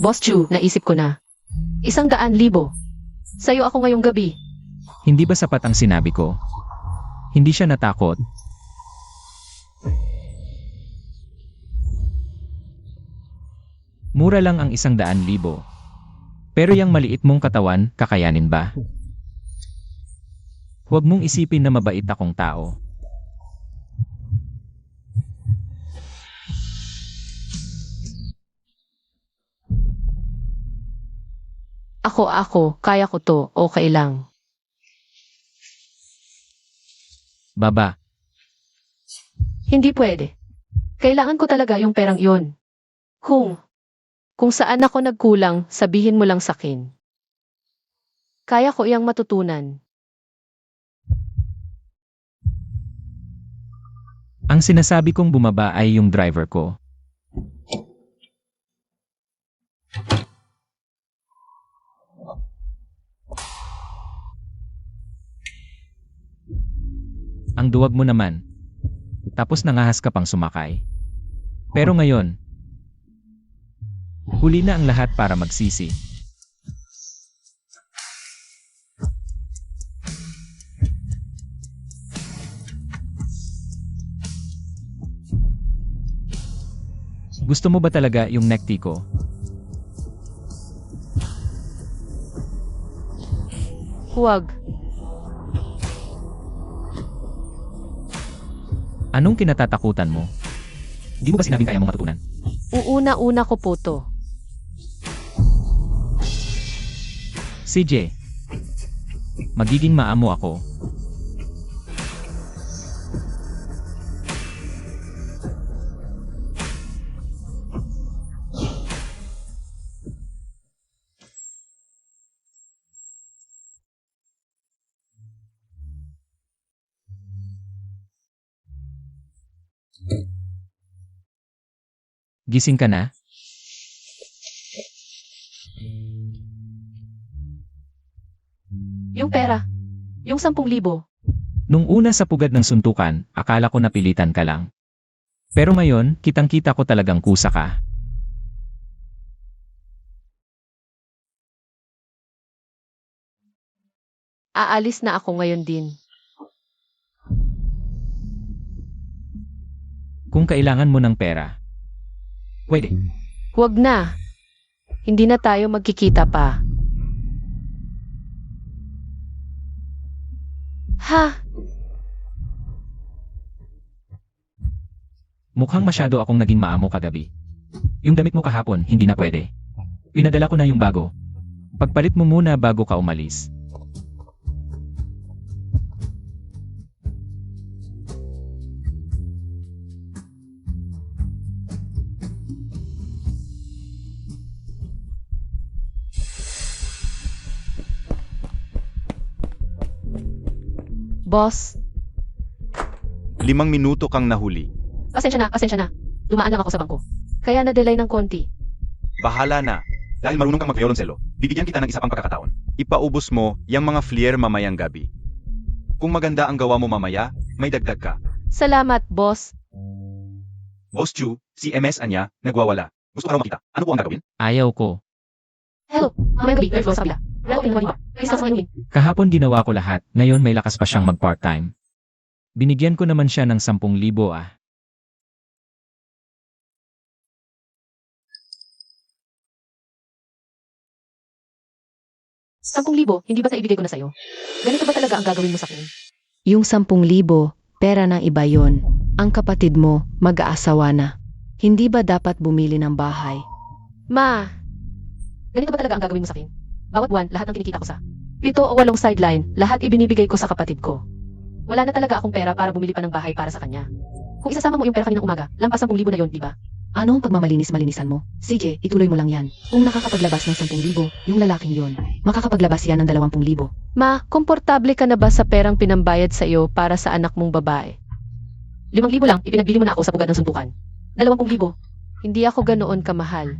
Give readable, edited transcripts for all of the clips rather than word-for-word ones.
Boss Chu, naisip ko na. 100,000. Sa'yo ako ngayong gabi. Hindi ba sapat ang sinabi ko? Hindi siya natakot. Mura lang ang 100,000. Pero yung maliit mong katawan, kakayanin ba? Huwag mong isipin na mabait akong tao. Ako, kaya ko to, okay lang. Baba, Hindi pwede. Kailangan ko talaga yung perang iyon. Kung saan ako nagkulang, sabihin mo lang sakin. Kaya ko iyang matutunan. ang sinasabi kong bumaba ay yung driver ko. Ang duwag mo naman. Tapos nangahas ka pang sumakay. Pero ngayon, huli na ang lahat para magsisi. Gusto mo ba talaga yung necktie ko? Huwag. Anong kinatatakutan mo? Di mo ba sinabing kaya mong matutunan? Uuna-una ko po to. CJ, magiging maamo ako. Gising ka na? Yung pera. Yung 10,000. Nung una sa pugad ng suntukan, akala ko napilitan ka lang. Pero ngayon, kitang-kita ko talagang kusa ka. Aalis na ako ngayon din. Kung kailangan mo ng pera, pwede. Huwag na. Hindi na tayo magkikita pa. Ha? Mukhang masyado akong naging maamo kagabi. Yung damit mo kahapon, hindi na pwede. Pinadala ko na yung bago. Pagpalit mo muna bago ka umalis. Boss, 5 minuto kang nahuli. pasensya na. Dumaan lang ako sa bangko. Kaya na-delay ng konti. Bahala na. Dahil marunong kang mag-violonselo, bibigyan kita ng isa pang pagkakataon. Ipaubos mo yung mga flair mamayang gabi. Kung maganda ang gawa mo mamaya, may dagdag ka. Salamat, boss. Boss Chu, si MS Anya, nagwawala. Gusto ka raw makita. Ano po ang gagawin? Ayaw ko. Hello, mamayang gabi, third floor sa kabila. Wala ko pinagawa. Please, sa ngayon. Kahapon ginawa ko lahat, ngayon may lakas pa siyang mag-part-time. Binigyan ko naman siya ng 10,000 ah. ₱10,000, hindi ba ibigay ko na sa'yo? Ganito ba talaga ang gagawin mo sa akin? Yung 10,000, pera ng iba yon. Ang kapatid mo, mag-aasawa na. Hindi ba dapat bumili ng bahay? Ma, ganito ba talaga ang gagawin mo sa akin? Bawat buwan, lahat ng kinikita ko sa 7 o 8 sideline, lahat ibinibigay ko sa kapatid ko. Wala na talaga akong pera para bumili pa ng bahay para sa kanya. Kung isasama mo yung pera kaninang umaga, lampas 10,000 na yon, di ba? Ano ang pagmamalinis-malinisan mo? Sige, ituloy mo lang yan. Kung nakakapaglabas ng 10,000, yung lalaking yon, makakapaglabas yan ng 20,000. Ma, komportable ka na ba sa perang pinambayad sa iyo para sa anak mong babae? 5,000 lang, ipinagbili mo na ako sa pugad ng suntukan. 20,000. Hindi ako ganoon kamahal.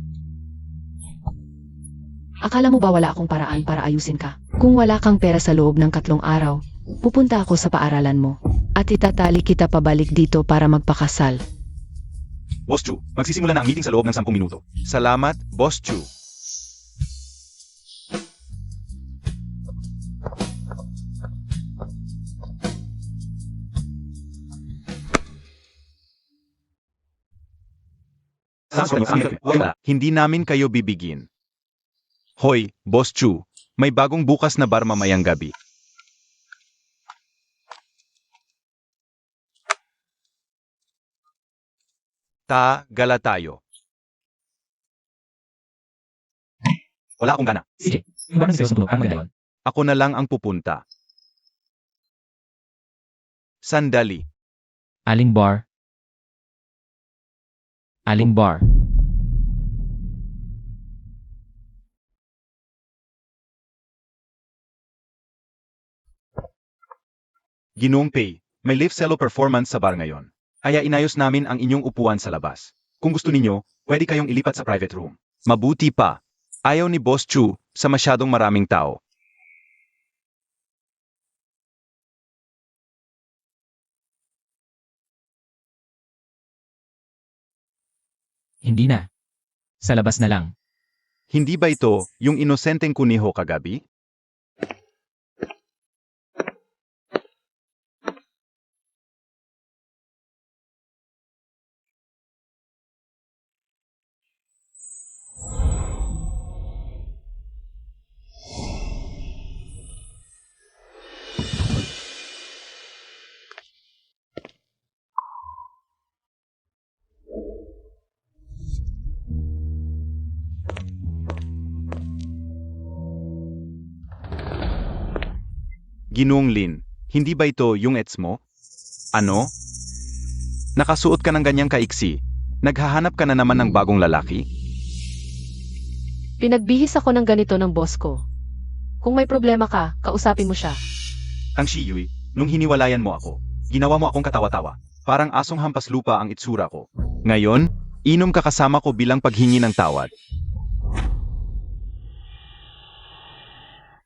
Akala mo ba wala akong paraan para ayusin ka? Kung wala kang pera sa loob ng 3 araw, pupunta ako sa paaralan mo at itatali kita pabalik dito para magpakasal. Boss Chu, magsisimula na ang meeting sa loob ng 10 minuto. Salamat, Boss Chu. Hindi namin kayo bibigin. Hoy, Boss Chu, may bagong bukas na bar mamayang gabi. Gala tayo. Wala akong gana. Sige, yung bar ng sales tunog, ang maganda yun. Ako na lang ang pupunta. Sandali. Aling bar? Aling bar? Ginoong Pei, may live cello performance sa bar ngayon. Kaya inayos namin ang inyong upuan sa labas. Kung gusto ninyo, pwede kayong ilipat sa private room. Mabuti pa. Ayaw ni Boss Chu sa masyadong maraming tao. Hindi na. Sa labas na lang. Hindi ba ito yung inosenteng kuniho kagabi? Ginoong Lin, hindi ba ito yung ex mo? Ano? Nakasuot ka ng ganyang kaiksi. Naghahanap ka na naman ng bagong lalaki? Pinagbihis ako ng ganito ng boss ko. Kung may problema ka, kausapin mo siya. Tang Shiyuy, nung hiniwalayan mo ako, ginawa mo akong katawa-tawa. Parang asong hampas lupa ang itsura ko. Ngayon, inom ka kasama ko bilang paghingi ng tawad.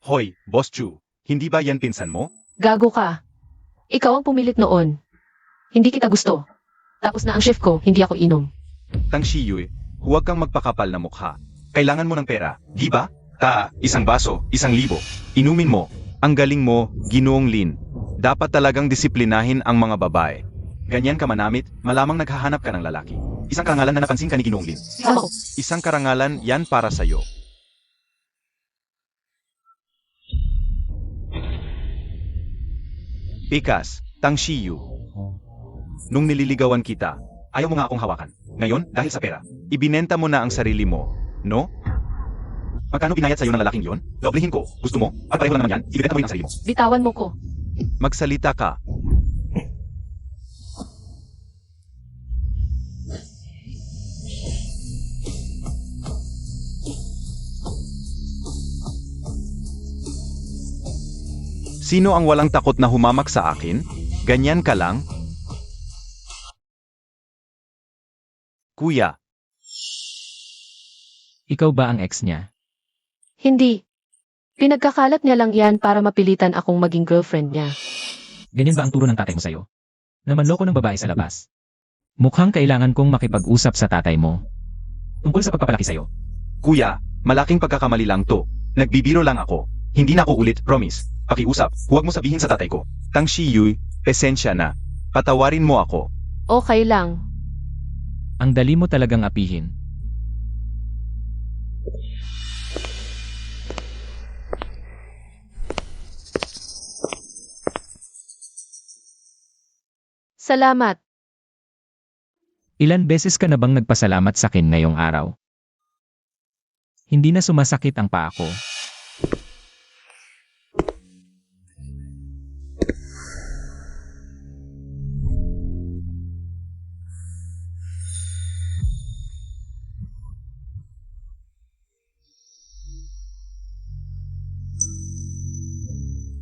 Hoy, Boss Chu, hindi ba yan pinsan mo? Gago ka. Ikaw ang pumilit noon. Hindi kita gusto. Tapos na ang shift ko, hindi ako inom. Tang Shiyuy, huwag kang magpakapal na mukha. Kailangan mo ng pera, di ba? Isang baso, 1,000. Inumin mo. Ang galing mo, Ginoong Lin. Dapat talagang disiplinahin ang mga babae. Ganyan ka manamit, malamang naghahanap ka ng lalaki. Isang karangalan na napansin ka ni Ginoong Lin. Ako. Isang karangalan, yan para sa'yo. Pikas, Tang Shiyu. Nung nililigawan kita, ayaw mo nga akong hawakan. Ngayon, dahil sa pera, ibinenta mo na ang sarili mo, no? Magkano binayad sa'yo ng lalaking yon? Doblehin ko. Gusto mo? At pareho lang naman yan, ibinenta mo yung sarili mo. Bitawan mo ko. Magsalita ka. Sino ang walang takot na humamak sa akin? Ganyan ka lang? Kuya, Ikaw ba ang ex niya? Hindi. Pinagkakalat niya lang yan para mapilitan akong maging girlfriend niya. Ganyan ba ang turo ng tatay mo sa'yo? Namanloko ng babae sa labas. Mukhang kailangan kong makipag-usap sa tatay mo. Tungkol sa pagpapalaki sa'yo. kuya, malaking pagkakamali lang to. Nagbibiro lang ako. Hindi na ako ulit, promise. Pakiusap, huwag mo sabihin sa tatay ko. Tang Shiyuy, pesensya na. Patawarin mo ako. Okay lang. Ang dali mo talagang apihin. Salamat. Ilan beses ka na bang nagpasalamat sa akin ngayong araw? Hindi na sumasakit ang paa ko.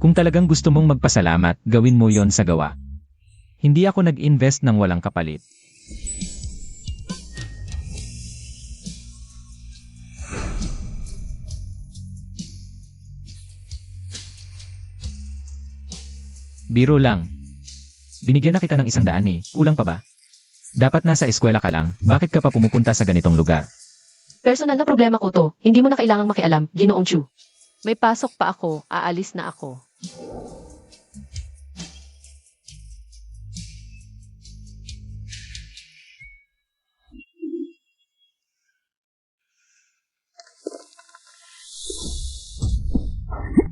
Kung talagang gusto mong magpasalamat, gawin mo yon sa gawa. Hindi ako nag-invest ng walang kapalit. Biro lang. Binigyan na kita ng 100 eh. Kulang pa ba? Dapat nasa eskwela ka lang, bakit ka pa pumupunta sa ganitong lugar? Personal na problema ko to. Hindi mo na kailangang makialam, Ginoong Chu. May pasok pa ako, aalis na ako.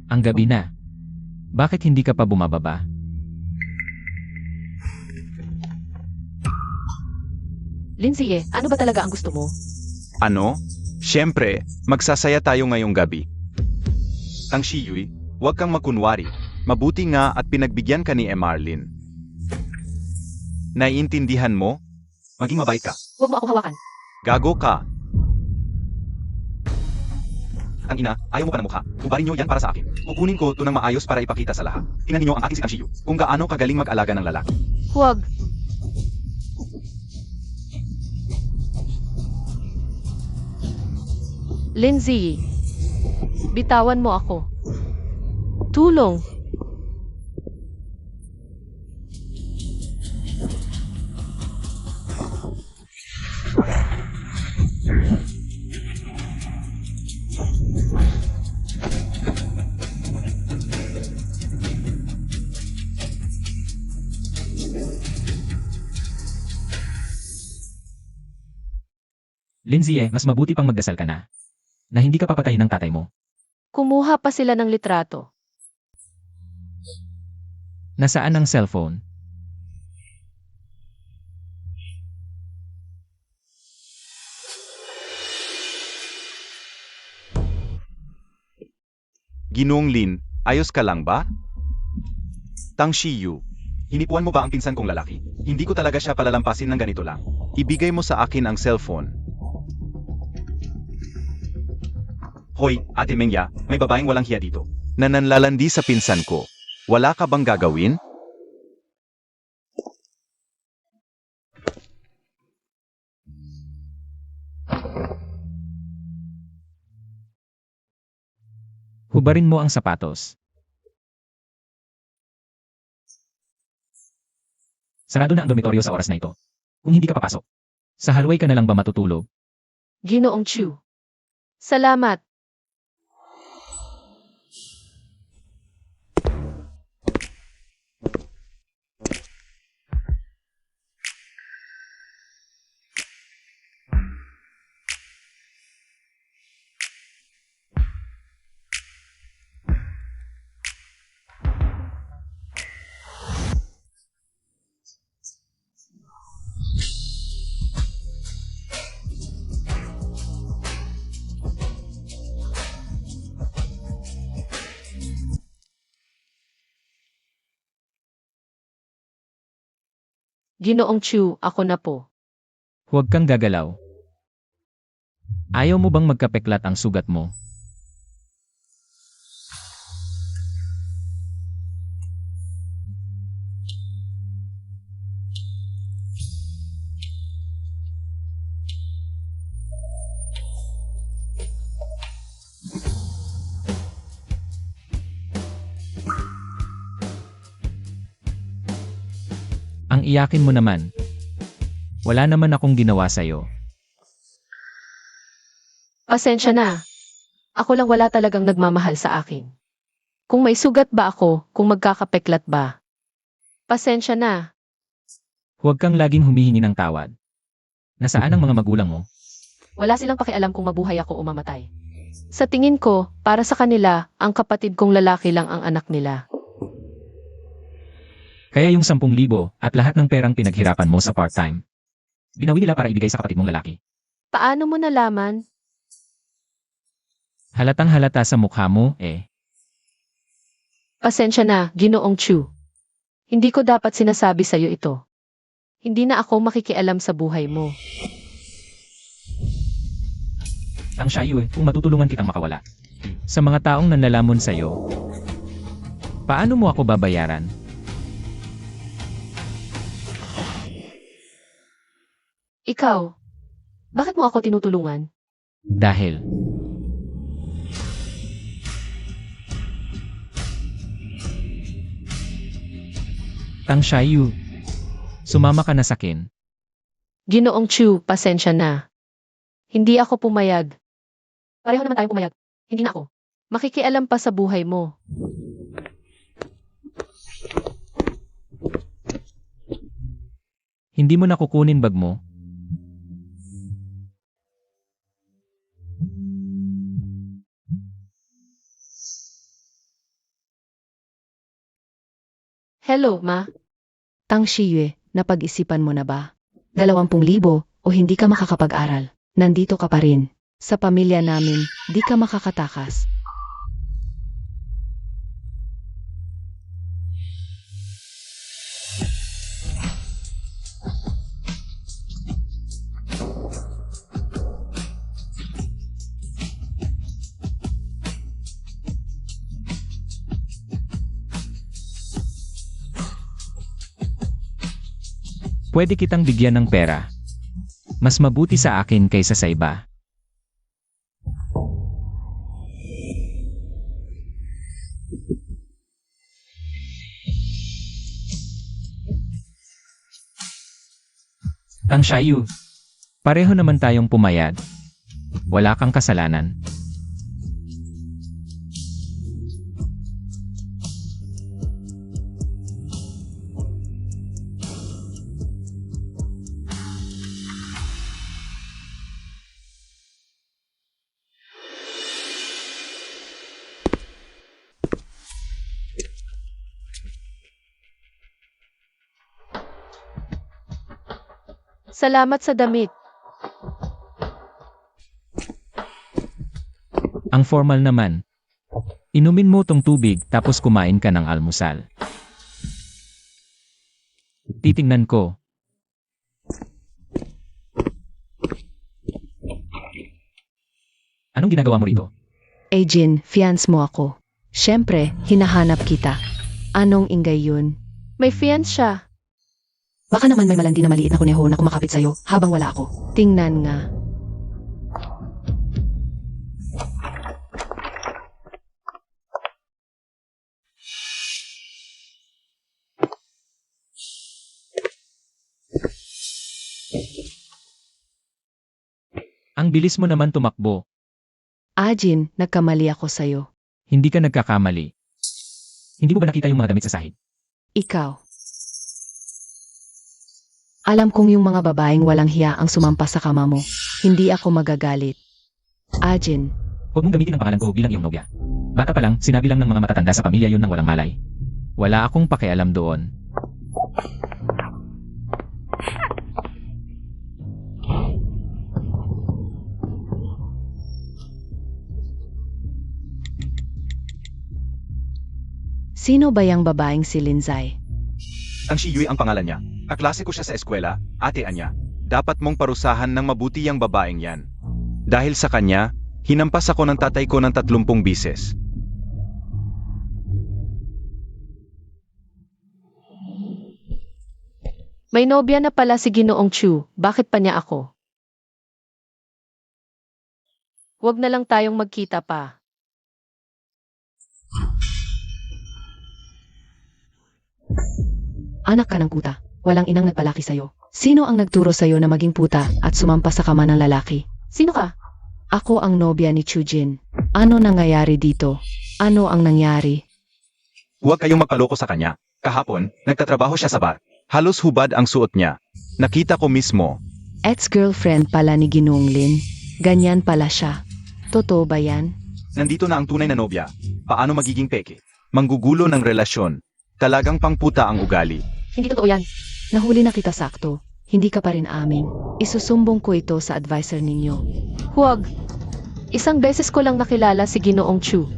Ang gabi na. Bakit hindi ka pa bumababa? Lindsay ano ba talaga ang gusto mo? Ano? Siyempre, magsasaya tayo ngayong gabi. Tang Shiyuy, huwag kang makunwari. Mabuti nga at pinagbigyan ka ni Emarlin. Naiintindihan mo? Maging mabait ka. Huwag mo ako hawakan. Gago ka. Ang ina, ayaw mo pa ng mukha. Ubarin nyo yan para sa akin. Kukunin ko ito ng maayos para ipakita sa lahat. Tingnan niyo ang aking si Tang Shiyu. Kung gaano kagaling mag-alaga ng lalaki. Huwag. Lindsay, bitawan mo ako. Tulong. Lindsay mas mabuti pang magdasal ka na. Na hindi ka papatayin ng tatay mo. Kumuha pa sila ng litrato. Nasaan ang cellphone? Ginoong Lin, ayos ka lang ba? Tang Shiyu, hinipuan mo ba ang pinsan kong lalaki? Hindi ko talaga siya palalampasin ng ganito lang. Ibigay mo sa akin ang cellphone. Hoy, Ate Mengya, may babaeng walang hiya dito. Nananlalandi sa pinsan ko. Wala ka bang gagawin? Hubarin mo ang sapatos. Sarado na ang dormitoryo sa oras na ito. Kung hindi ka papasok, sa hallway ka na lang ba matutulog? Ginoong Chu. Salamat. Ginoong Chu, ako na po. Huwag kang gagalaw. Ayaw mo bang magkapeklat ang sugat mo? Ang iyakin mo naman. Wala naman akong ginawa sa'yo. Pasensya na. Ako lang wala talagang nagmamahal sa akin. Kung may sugat ba ako, kung magkakapeklat ba. Pasensya na. Huwag kang laging humihingi ng tawad. Nasaan ang mga magulang mo? Wala silang pakialam kung mabuhay ako o mamatay. Sa tingin ko, para sa kanila, ang kapatid kong lalaki lang ang anak nila. Kaya yung 10,000 at lahat ng perang pinaghirapan mo sa part-time, binawi nila para ibigay sa kapatid mong lalaki. Paano mo nalaman? Halatang halata sa mukha mo, eh. Pasensya na, Ginoong Chu. Hindi ko dapat sinasabi sa'yo ito. Hindi na ako makikialam sa buhay mo. Ang Shiyu, kung matutulungan kitang makawala. Sa mga taong nanlalamon sa'yo, paano mo ako babayaran? Ikaw, bakit mo ako tinutulungan? Dahil Tang Shiyu, sumama ka na sa akin. Ginoong Chu, pasensya na. Hindi ako pumayag. Pareho naman tayong pumayag. Hindi na ako. Makikialam pa sa buhay mo. Hindi mo nakukunin bag mo? Hello, ma. Tang Shiyue, napag-isipan mo na ba? 20,000 o hindi ka makakapag-aral. Nandito ka pa rin. Sa pamilya namin, di ka makakatakas. Pwede kitang bigyan ng pera. Mas mabuti sa akin kaysa sa iba. Tang Shayu, pareho naman tayong pumayad. Wala kang kasalanan. Salamat sa damit. Ang formal naman. Inumin mo tong tubig tapos kumain ka ng almusal. Titingnan ko. Anong ginagawa mo rito? Jin, fiance mo ako. Siyempre, hinahanap kita. Anong ingay yun? May fiance siya. Baka naman may malandi na maliit na kuneho na kumakapit sa'yo habang wala ako. Tingnan nga. Ang bilis mo naman tumakbo. Jin, nagkamali ako sa'yo. Hindi ka nagkakamali. Hindi mo ba nakita yung mga damit sa sahig? Ikaw. Alam kong yung mga babaeng walang hiya ang sumampas sa kama mo. Hindi ako magagalit. Jin, Huwag mong gamitin ang pangalan ko bilang iyong nobya. Bata pa lang, sinabi lang ng mga matatanda sa pamilya yun ng walang malay. Wala akong pakialam doon. sino ba yung babaeng si Linzai? Tang Shiyue ang pangalan niya. Kaklase ko siya sa eskwela, atean niya. Dapat mong parusahan ng mabuti ang babaeng yan. Dahil sa kanya, hinampas ako ng tatay ko ng 30 bises. May nobya na pala si Ginoong Chu. Bakit pa niya ako? Huwag na lang tayong magkita pa. Anak ka ng puta. Walang inang nagpalaki sa'yo. Sino ang nagturo sa'yo na maging puta at sumampas sa kama ng lalaki? Sino ka? Ako ang nobya ni Chujin. Ano nangyayari dito? Ano ang nangyari? Huwag kayong magpaloko sa kanya. Kahapon, nagtatrabaho siya sa bar. Halos hubad ang suot niya. Nakita ko mismo. Ex-girlfriend pala ni Ginoong Lin. Ganyan pala siya. Totoo ba yan? Nandito na ang tunay na nobya. Paano magiging peke? Manggugulo ng relasyon. Talagang pangputa ang ugali. Hindi totoo yan. Nahuli na kita sakto. Hindi ka pa rin amin. Isusumbong ko ito sa advisor ninyo. Huwag. Isang beses ko lang nakilala si Ginoong Chu.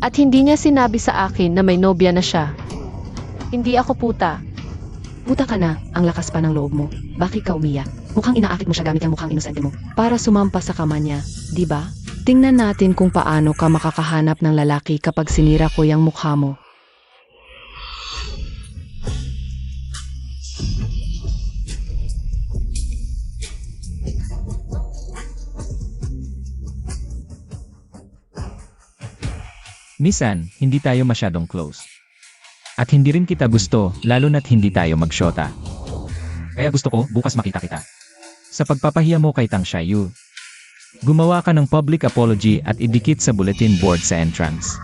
At hindi niya sinabi sa akin na may nobya na siya. Hindi ako puta. Puta ka na, ang lakas pa ng loob mo. Bakit ka umiyak? Mukhang inaakit mo siya gamit ang mukhang inosente mo. Para sumampas sa kama niya, di ba? Tingnan natin kung paano ka makakahanap ng lalaki kapag sinira ko yung mukha mo. Minsan, hindi tayo masyadong close. At hindi rin kita gusto, lalo na't hindi tayo magsyota. Kaya gusto ko, bukas makita kita. Sa pagpapahiya mo kay Tang Xiaoyu. Gumawa ka ng public apology at idikit sa bulletin board sa entrance.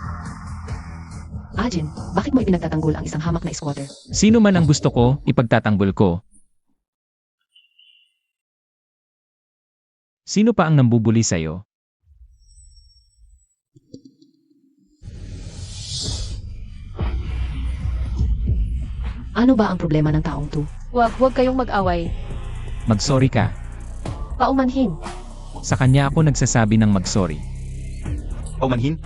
Ajin, bakit mo ipinagtatanggol ang isang hamak na squatter? Sino man ang gusto ko, ipagtatanggol ko. Sino pa ang nambubuli sa'yo? Ano ba ang problema ng taong to? Huwag kayong mag-away. Magsorry ka. Paumanhin. Sa kanya ako nagsasabi ng magsorry. Paumanhin.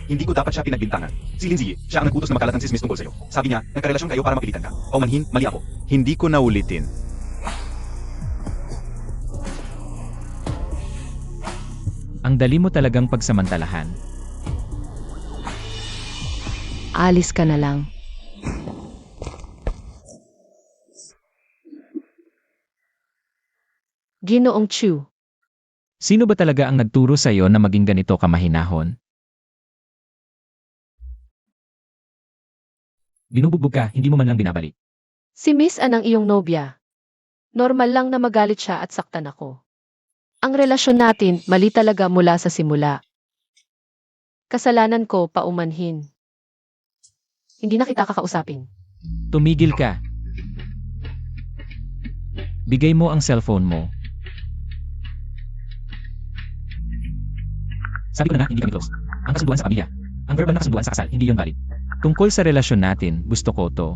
Hindi ko dapat siya pinagbintangan. Si Lindsay, siya ang nagputos na makalat ng sismis tungkol sa'yo. Sabi niya, nagkarelasyon kayo para mapilitan ka. Paumanhin, mali ako. Hindi ko naulitin. Ang dali mo talagang pagsamantalahan. Alis ka na lang. Ginoong Chu. Sino ba talaga ang nagturo sa'yo na maging ganito kamahinahon? Binubugbog ka, hindi mo man lang binabalik. Si Miss Ann ang iyong nobya. Normal lang na magalit siya at saktan ako. Ang relasyon natin, mali talaga mula sa simula. Kasalanan ko, paumanhin. Hindi na kita kakausapin. Tumigil ka. Bigay mo ang cellphone mo. Sabi ko na nga, hindi kami close. Ang kasunduan sa pamilya. Ang verbal na kasunduan sa kasal, hindi yun valid. Tungkol sa relasyon natin, gusto ko to.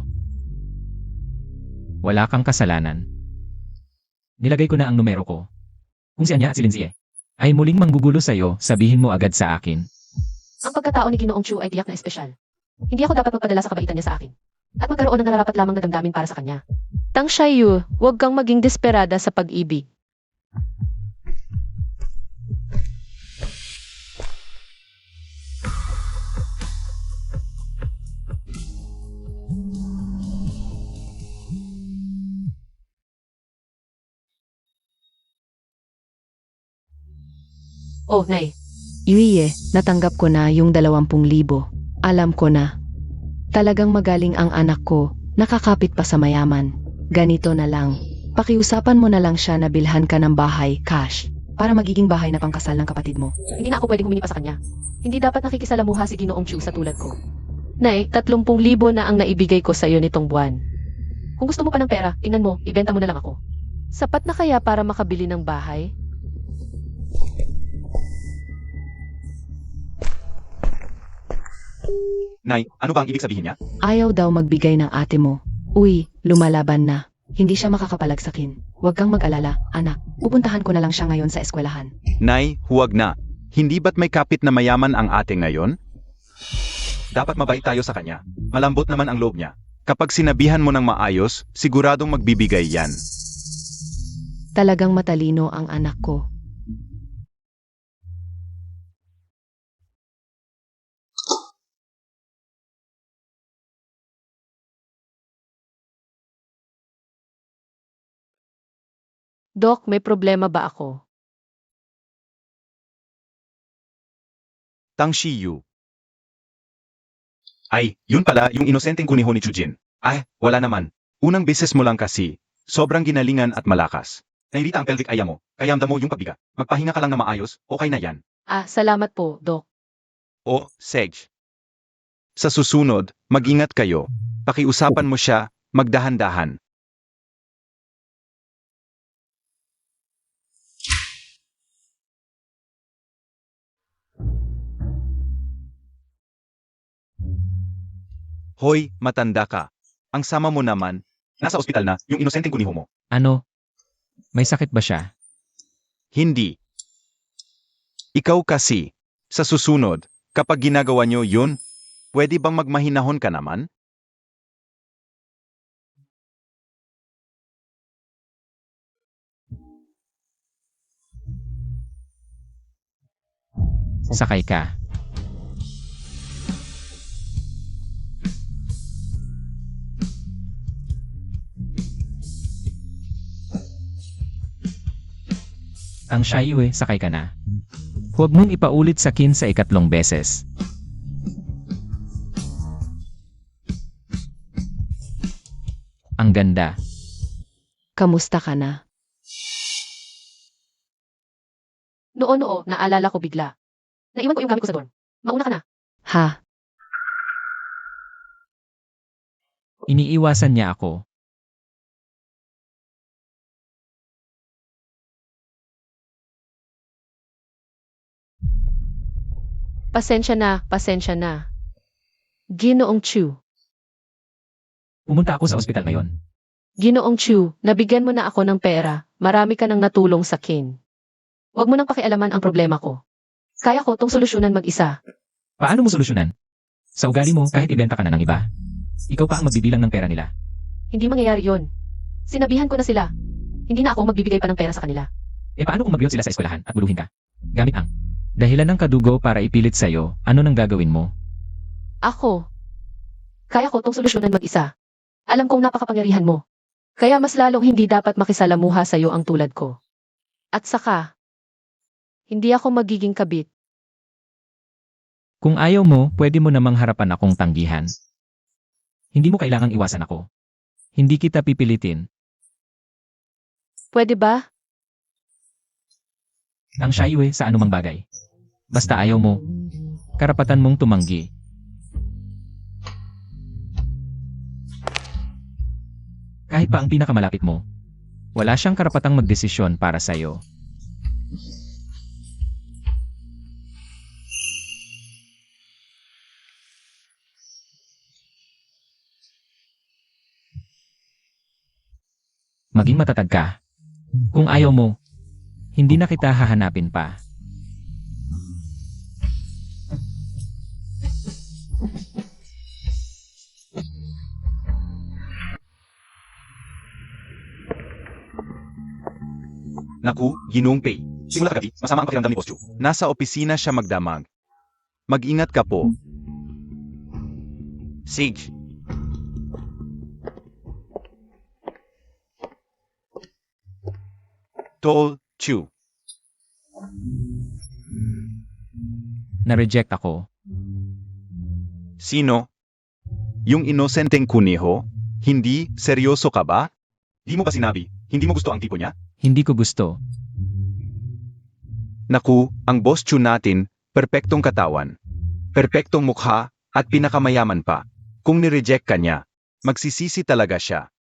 Wala kang kasalanan. Nilagay ko na ang numero ko. Kung si Anya at si Lindsay ay muling manggugulo sa'yo, sabihin mo agad sa akin. Ang pagkatao ni Ginoong Chu ay tiyak na espesyal. Hindi ako dapat magpadala sa kabaitan niya sa akin. At magkaroon ng nararapat lamang na damdamin para sa kanya. Tang Xiaoyu, huwag kang maging desperada sa pag-ibig. Oh, Nay. Yuye, natanggap ko na yung 20,000. Alam ko na. Talagang magaling ang anak ko, nakakapit pa sa mayaman. Ganito na lang. Pakiusapan mo na lang siya na bilhan ka ng bahay, cash, para magiging bahay na pangkasal ng kapatid mo. Hindi na ako pwedeng humingi pa sa kanya. Hindi dapat nakikisalamuha si Ginoong Chu sa tulad ko. Nay, 30,000 na ang naibigay ko sa iyo nitong buwan. Kung gusto mo pa ng pera, tingnan mo, ibenta mo na lang ako. Sapat na kaya para makabili ng bahay? Nay, ano ba ang ibig sabihin niya? Ayaw daw magbigay ng ate mo. Uy, lumalaban na. Hindi siya makakapalagsakin. Huwag kang mag-alala, anak. Pupuntahan ko na lang siya ngayon sa eskwelahan. Nay, huwag na. Hindi ba't may kapit na mayaman ang ate ngayon? Dapat mabait tayo sa kanya. Malambot naman ang loob niya. Kapag sinabihan mo ng maayos, siguradong magbibigay yan. Talagang matalino ang anak ko. Dok, may problema ba ako? Tang Xiyu. Ay, yun pala yung inosenteng kuniho ni Chujin. Ay, wala naman. Unang beses mo lang kasi. Sobrang ginalingan at malakas. Nairita ang pelvic aya mo, kaya amdam mo yung pagbiga. Magpahinga ka lang na maayos, okay na yan. Ah, salamat po, Dok. O, Sej. Sa susunod, mag-ingat kayo. Pakiusapan mo siya, magdahan-dahan. Hoy, matanda ka. Ang sama mo naman, nasa ospital na yung inosenteng kuniho mo. Ano? May sakit ba siya? Hindi. Ikaw kasi, sa susunod, kapag ginagawa nyo yun, pwede bang magmahinahon ka naman? Sakay ka. Ang Xiaoyu, sakay ka na. Huwag mong ipaulit sa kin sa ikatlong beses. Ang ganda. Kamusta ka na? Noo, naalala ko bigla. Naiwan ko yung gamit ko sa dorm. Mauna ka na. Ha? Iniiwasan niya ako. Pasensya na. Ginoong Chu. Pumunta ako sa ospital ngayon. Ginoong Chu, nabigyan mo na ako ng pera. Marami ka nang natulong sa kin. Huwag mo nang pakialaman ang problema ko. Kaya ko tong solusyonan mag-isa. Paano mo solusyonan? Sa ugali mo, kahit ibenta ka na ng iba. Ikaw pa ang magbibilang ng pera nila. Hindi mangyayari yon. Sinabihan ko na sila. Hindi na ako magbibigay pa ng pera sa kanila. Paano kung magbiyot sila sa eskwelahan at buluhin ka? Gamit ang dahilan ng kadugo para ipilit sa'yo, ano nang gagawin mo? Ako. Kaya ko tong solusyonan mag-isa. Alam kong napakapangyarihan mo. Kaya mas lalong hindi dapat makisalamuha sa'yo ang tulad ko. At saka, hindi ako magiging kabit. Kung ayaw mo, pwede mo namang harapan akong tanggihan. Hindi mo kailangang iwasan ako. Hindi kita pipilitin. Pwede ba? Ang shywe sa anumang bagay. Basta ayaw mo, karapatan mong tumanggi. Kahit pa ang pinakamalapit mo, wala siyang karapatang magdesisyon para sa'yo. Maging matatag ka. Kung ayaw mo, hindi na kita hahanapin pa. Naku, Ginoong Pei. Simula kagabi, masama ang pakiramdam ni Boss Chu. Nasa opisina siya magdamag. Mag-ingat ka po. Sage. Tol, Chu. Na-reject ako. Sino? Yung inosenteng kuneho? Hindi? Seryoso ka ba? Di mo ba sinabi, hindi mo gusto ang tipo niya? Hindi ko gusto. Naku, ang Boss Chu natin, perpektong katawan, perpektong mukha, at pinakamayaman pa. Kung nireject ka niya, magsisisi talaga siya.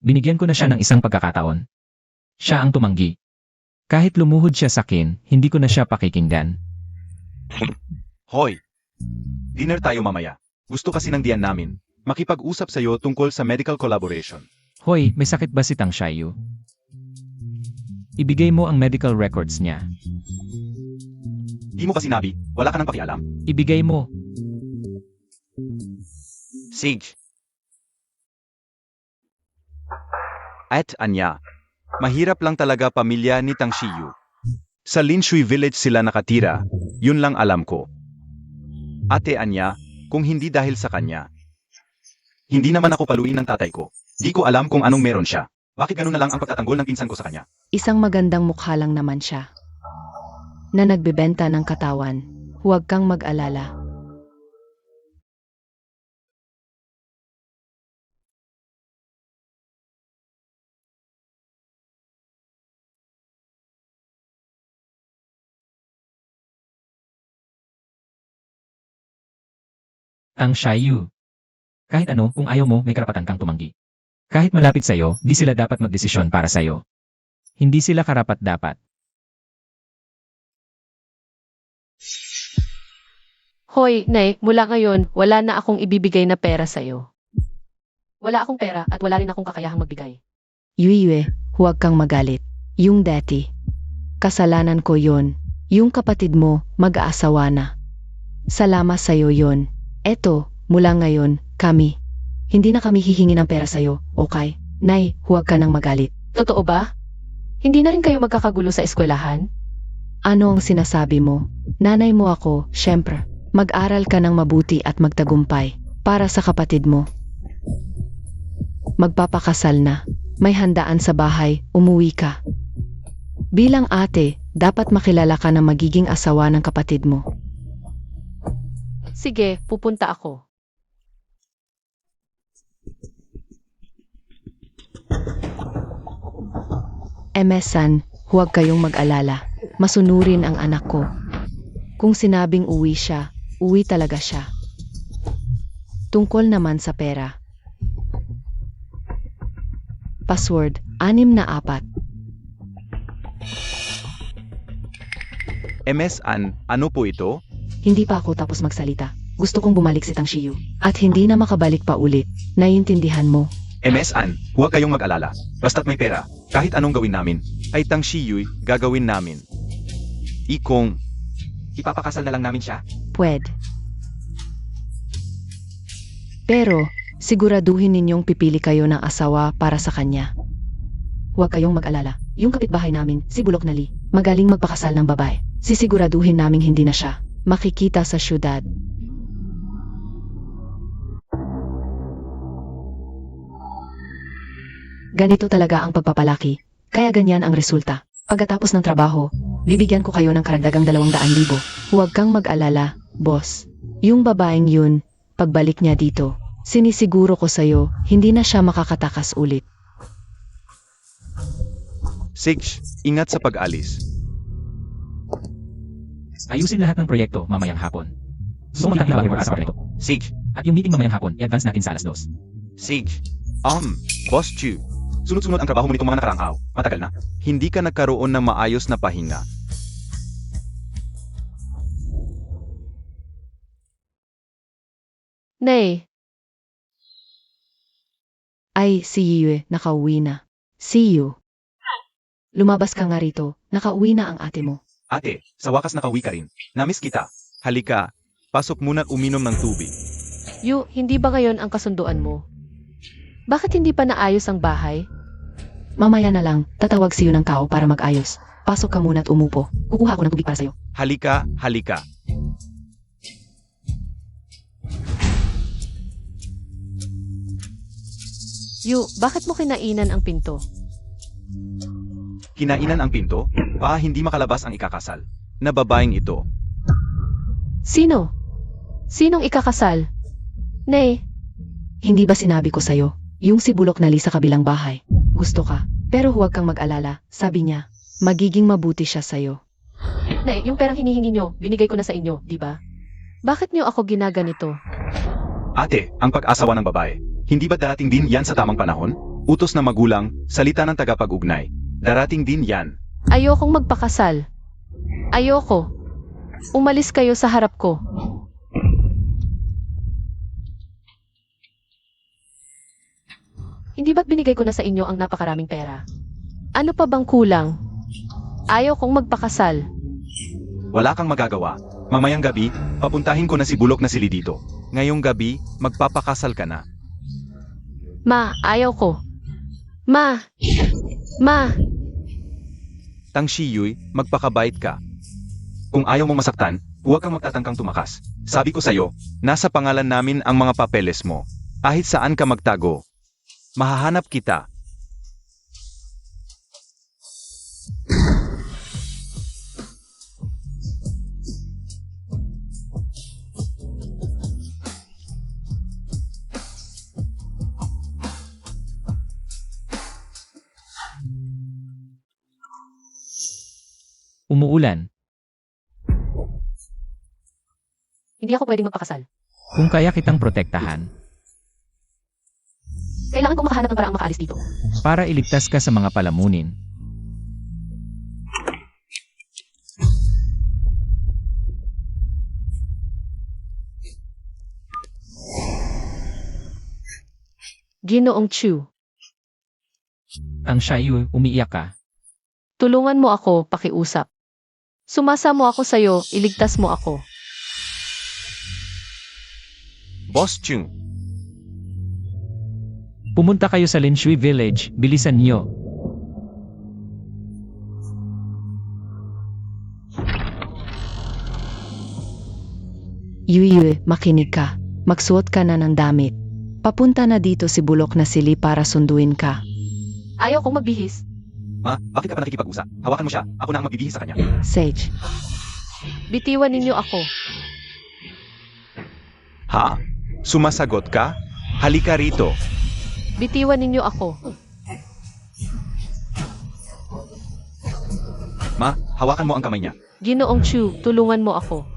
Binigyan ko na siya ng isang pagkakataon. Siya ang tumanggi. Kahit lumuhod siya sa akin, hindi ko na siya pakikinggan. Hoy! Dinner tayo mamaya. Gusto kasi ng diyan namin. Makipag-usap sa'yo tungkol sa medical collaboration. Hoy, may sakit ba si Tang Shayu? Ibigay mo ang medical records niya. Di mo ba sinabi, wala ka nang pakialam? Ibigay mo. Sage. At Anya, mahirap lang talaga pamilya ni Tang Shiyu. Sa Linshui Village sila nakatira, yun lang alam ko. Ate Anya, kung hindi dahil sa kanya. Hindi naman ako paluin ng tatay ko. Di ko alam kung anong meron siya. Bakit ganun na lang ang pagtatanggol ng pinsan ko sa kanya? Isang magandang mukha lang naman siya. Na nagbebenta ng katawan. Huwag kang mag-alala. Tang Shayu. Kahit ano, kung ayaw mo, may karapatan kang tumanggi. Kahit malapit sa'yo, di sila dapat magdesisyon para sa'yo. Hindi sila karapat-dapat. Hoy, Nay, mula ngayon, wala na akong ibibigay na pera sa'yo. Wala akong pera at wala rin akong kakayahang magbigay. Yuiwe, huwag kang magalit. Yung dati. Kasalanan ko yon. Yung kapatid mo, mag-aasawa na. Salamat sa'yo yon. Eto, mula ngayon, kami. Hindi na kami hihingi ng pera sa'yo, okay? Nay, huwag ka nang magalit. Totoo ba? Hindi na rin kayo magkakagulo sa eskwelahan? Ano ang sinasabi mo? Nanay mo ako, syempre. Mag-aral ka ng mabuti at magtagumpay. Para sa kapatid mo. Magpapakasal na. May handaan sa bahay, umuwi ka. Bilang ate, dapat makilala ka na magiging asawa ng kapatid mo. Sige, pupunta ako. MS-san, huwag kayong mag-alala. masunurin ang anak ko. Kung sinabing uwi siya, uwi talaga siya. Tungkol naman sa pera. Password, 6 na 4. MS An, ano po ito? Hindi pa ako tapos magsalita. Gusto kong bumalik si Tang Shiyu. At hindi na makabalik pa ulit. Naiintindihan mo? MS An, huwag kayong mag-alala. Basta't may pera, kahit anong gawin namin, ay Tang Shiyuy gagawin namin. Ikong, ipapakasal na lang namin siya? Pwede. Pero, siguraduhin ninyong pipili kayo ng asawa para sa kanya. Huwag kayong mag-alala. Yung kapitbahay namin, si Bulok na Lee, magaling magpakasal ng babae. Sisiguraduhin naming hindi na siya makikita sa syudad. Ganito talaga ang pagpapalaki, kaya ganyan ang resulta. Pagkatapos ng trabaho, bibigyan ko kayo ng karagdagang 200,000. Huwag kang mag-alala, boss. Yung babaeng yun, pagbalik niya dito, sinisiguro ko sa'yo, hindi na siya makakatakas ulit. Sige, ingat sa pag-alis. Ayusin lahat ng proyekto mamayang hapon. Sumunod na para sa ito. Sige, At yung meeting mamayang hapon, i-advance natin sa 2:00. sige. Boss Chu. Sunod-sunod ang trabaho mo nitong mga nakaraang araw. Matagal na. Hindi ka nagkaroon ng maayos na pahinga. Nay, Ay, si Yue, nakauwi na. See you. Lumabas ka nga rito, nakauwi na ang ate mo. Ate, sa wakas nakauwi ka rin. Namiss kita. Halika, pasok muna at uminom ng tubig. Yu, hindi ba ngayon ang kasunduan mo? Bakit hindi pa naayos ang bahay? Mamaya na lang, tatawag si Yu ng kao para mag-ayos. Pasok ka muna at umupo. Kukuha ako ng tubig para sa'yo. Halika, halika. Yu, bakit mo kinainan ang pinto? Kinainan ang pinto, hindi makalabas ang ikakasal. Na babaeng ito. Sino? Sinong ikakasal? Nay, Hindi ba sinabi ko sa'yo, yung si Bulok na Lee sa kabilang bahay? Gusto ka, pero huwag kang mag-alala, sabi niya. Magiging mabuti siya sa'yo. Nay, yung perang hinihingi nyo, binigay ko na sa inyo, di ba? Bakit nyo ako ginaganito? Ate, ang pag-asawa ng babae. Hindi ba darating din yan sa tamang panahon? Utos ng magulang, salita ng tagapag-ugnay. Darating din yan. Ayokong magpakasal. Ayoko. Umalis kayo sa harap ko. Hindi ba't binigay ko na sa inyo ang napakaraming pera? Ano pa bang kulang? Ayaw kong magpakasal. Wala kang magagawa. Mamayang gabi, papuntahin ko na si Bulok na sili dito. Ngayong gabi, magpapakasal ka na. Ma, ayaw ko. Ma! Ma! Tang Shiyuy, magpakabait ka. Kung ayaw mo masaktan, huwag kang magtatangkang tumakas. Sabi ko sa'yo, nasa pangalan namin ang mga papeles mo. Kahit saan ka magtago, mahahanap kita. Umuulan. Hindi ako pwedeng magpakasal. Kung kaya kitang protektahan, Kailangan kong makahanap ng paraang makaalis dito. para iligtas ka sa mga palamunin. Ginoong Chu, Ang Shiyu, umiiyak ka. tulungan mo ako pakiusap. Sumasamo ako sa'yo, iligtas mo ako. Boss Chung, Pumunta kayo sa Linshui Village, bilisan niyo. Yue, makinig ka. Magsuot ka na ng damit. Papunta na dito si Bulok na Sili para sunduin ka. Ayaw kong magbihis. ma, bakit ka pa nakikipag-usap? Hawakan mo siya, ako na ang magbibihis sa kanya. Sage, Bitiwan ninyo ako. Ha? Sumasagot ka? Halika rito. Bitiwan ninyo ako. Ma, hawakan mo ang kamay niya. Ginoong Chu, tulungan mo ako.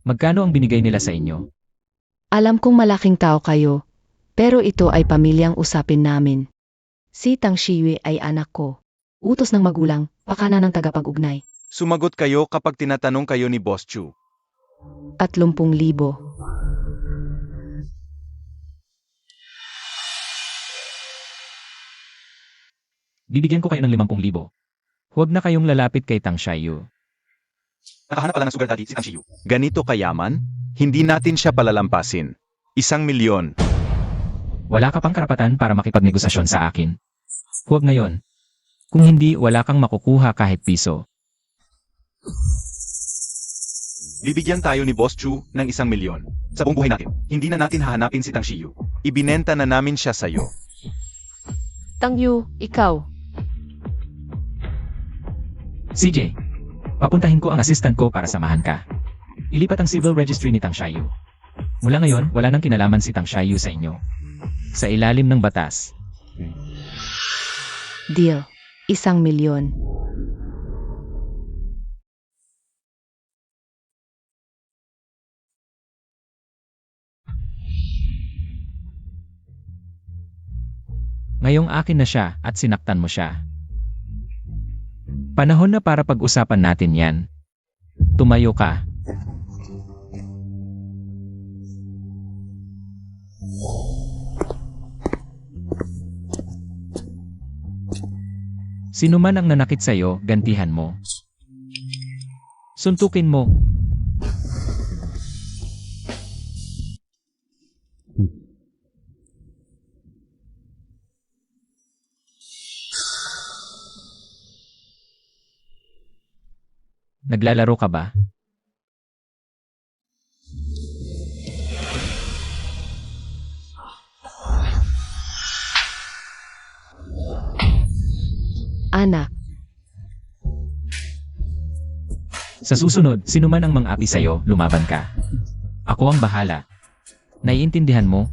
Magkano ang binigay nila sa inyo? Alam kong malaking tao kayo, pero ito ay pamilyang usapin namin. Si Tang Shiwi ay anak ko. Utos ng magulang, pakana ng tagapag-ugnay. Sumagot kayo kapag tinatanong kayo ni Boss Chu. 30,000. Bibigyan ko kayo ng 50,000. Huwag na kayong lalapit kay Tang Shiyu. Nakahanap pala ng sugar daddy si Tang Shiyu. Ganito kayaman? Hindi natin siya palalampasin. 1,000,000. Wala ka pang karapatan para makipagnegosasyon sa akin. Huwag ngayon. Kung hindi, wala kang makukuha kahit piso. Bibigyan tayo ni Boss Chu ng 1,000,000. Sa buong buhay natin, hindi na natin hahanapin si Tang Shiyu. Ibinenta na namin siya sa'yo. Tang Yu, ikaw. CJ, papuntahin ko ang assistant ko para samahan ka. Ilipat ang civil registry ni Tang Shiyu. Mula ngayon, wala nang kinalaman si Tang Shiyu sa inyo. Sa ilalim ng batas. Deal. 1,000,000. Ngayong akin na siya at sinaktan mo siya. Panahon na para pag-usapan natin yan. Tumayo ka. Sino man ang nanakit sa'yo, gantihan mo. Suntukin mo. Naglalaro ka ba? Anak, Sa susunod, sino man ang mang-api sa'yo, lumaban ka. Ako ang bahala. Naiintindihan mo?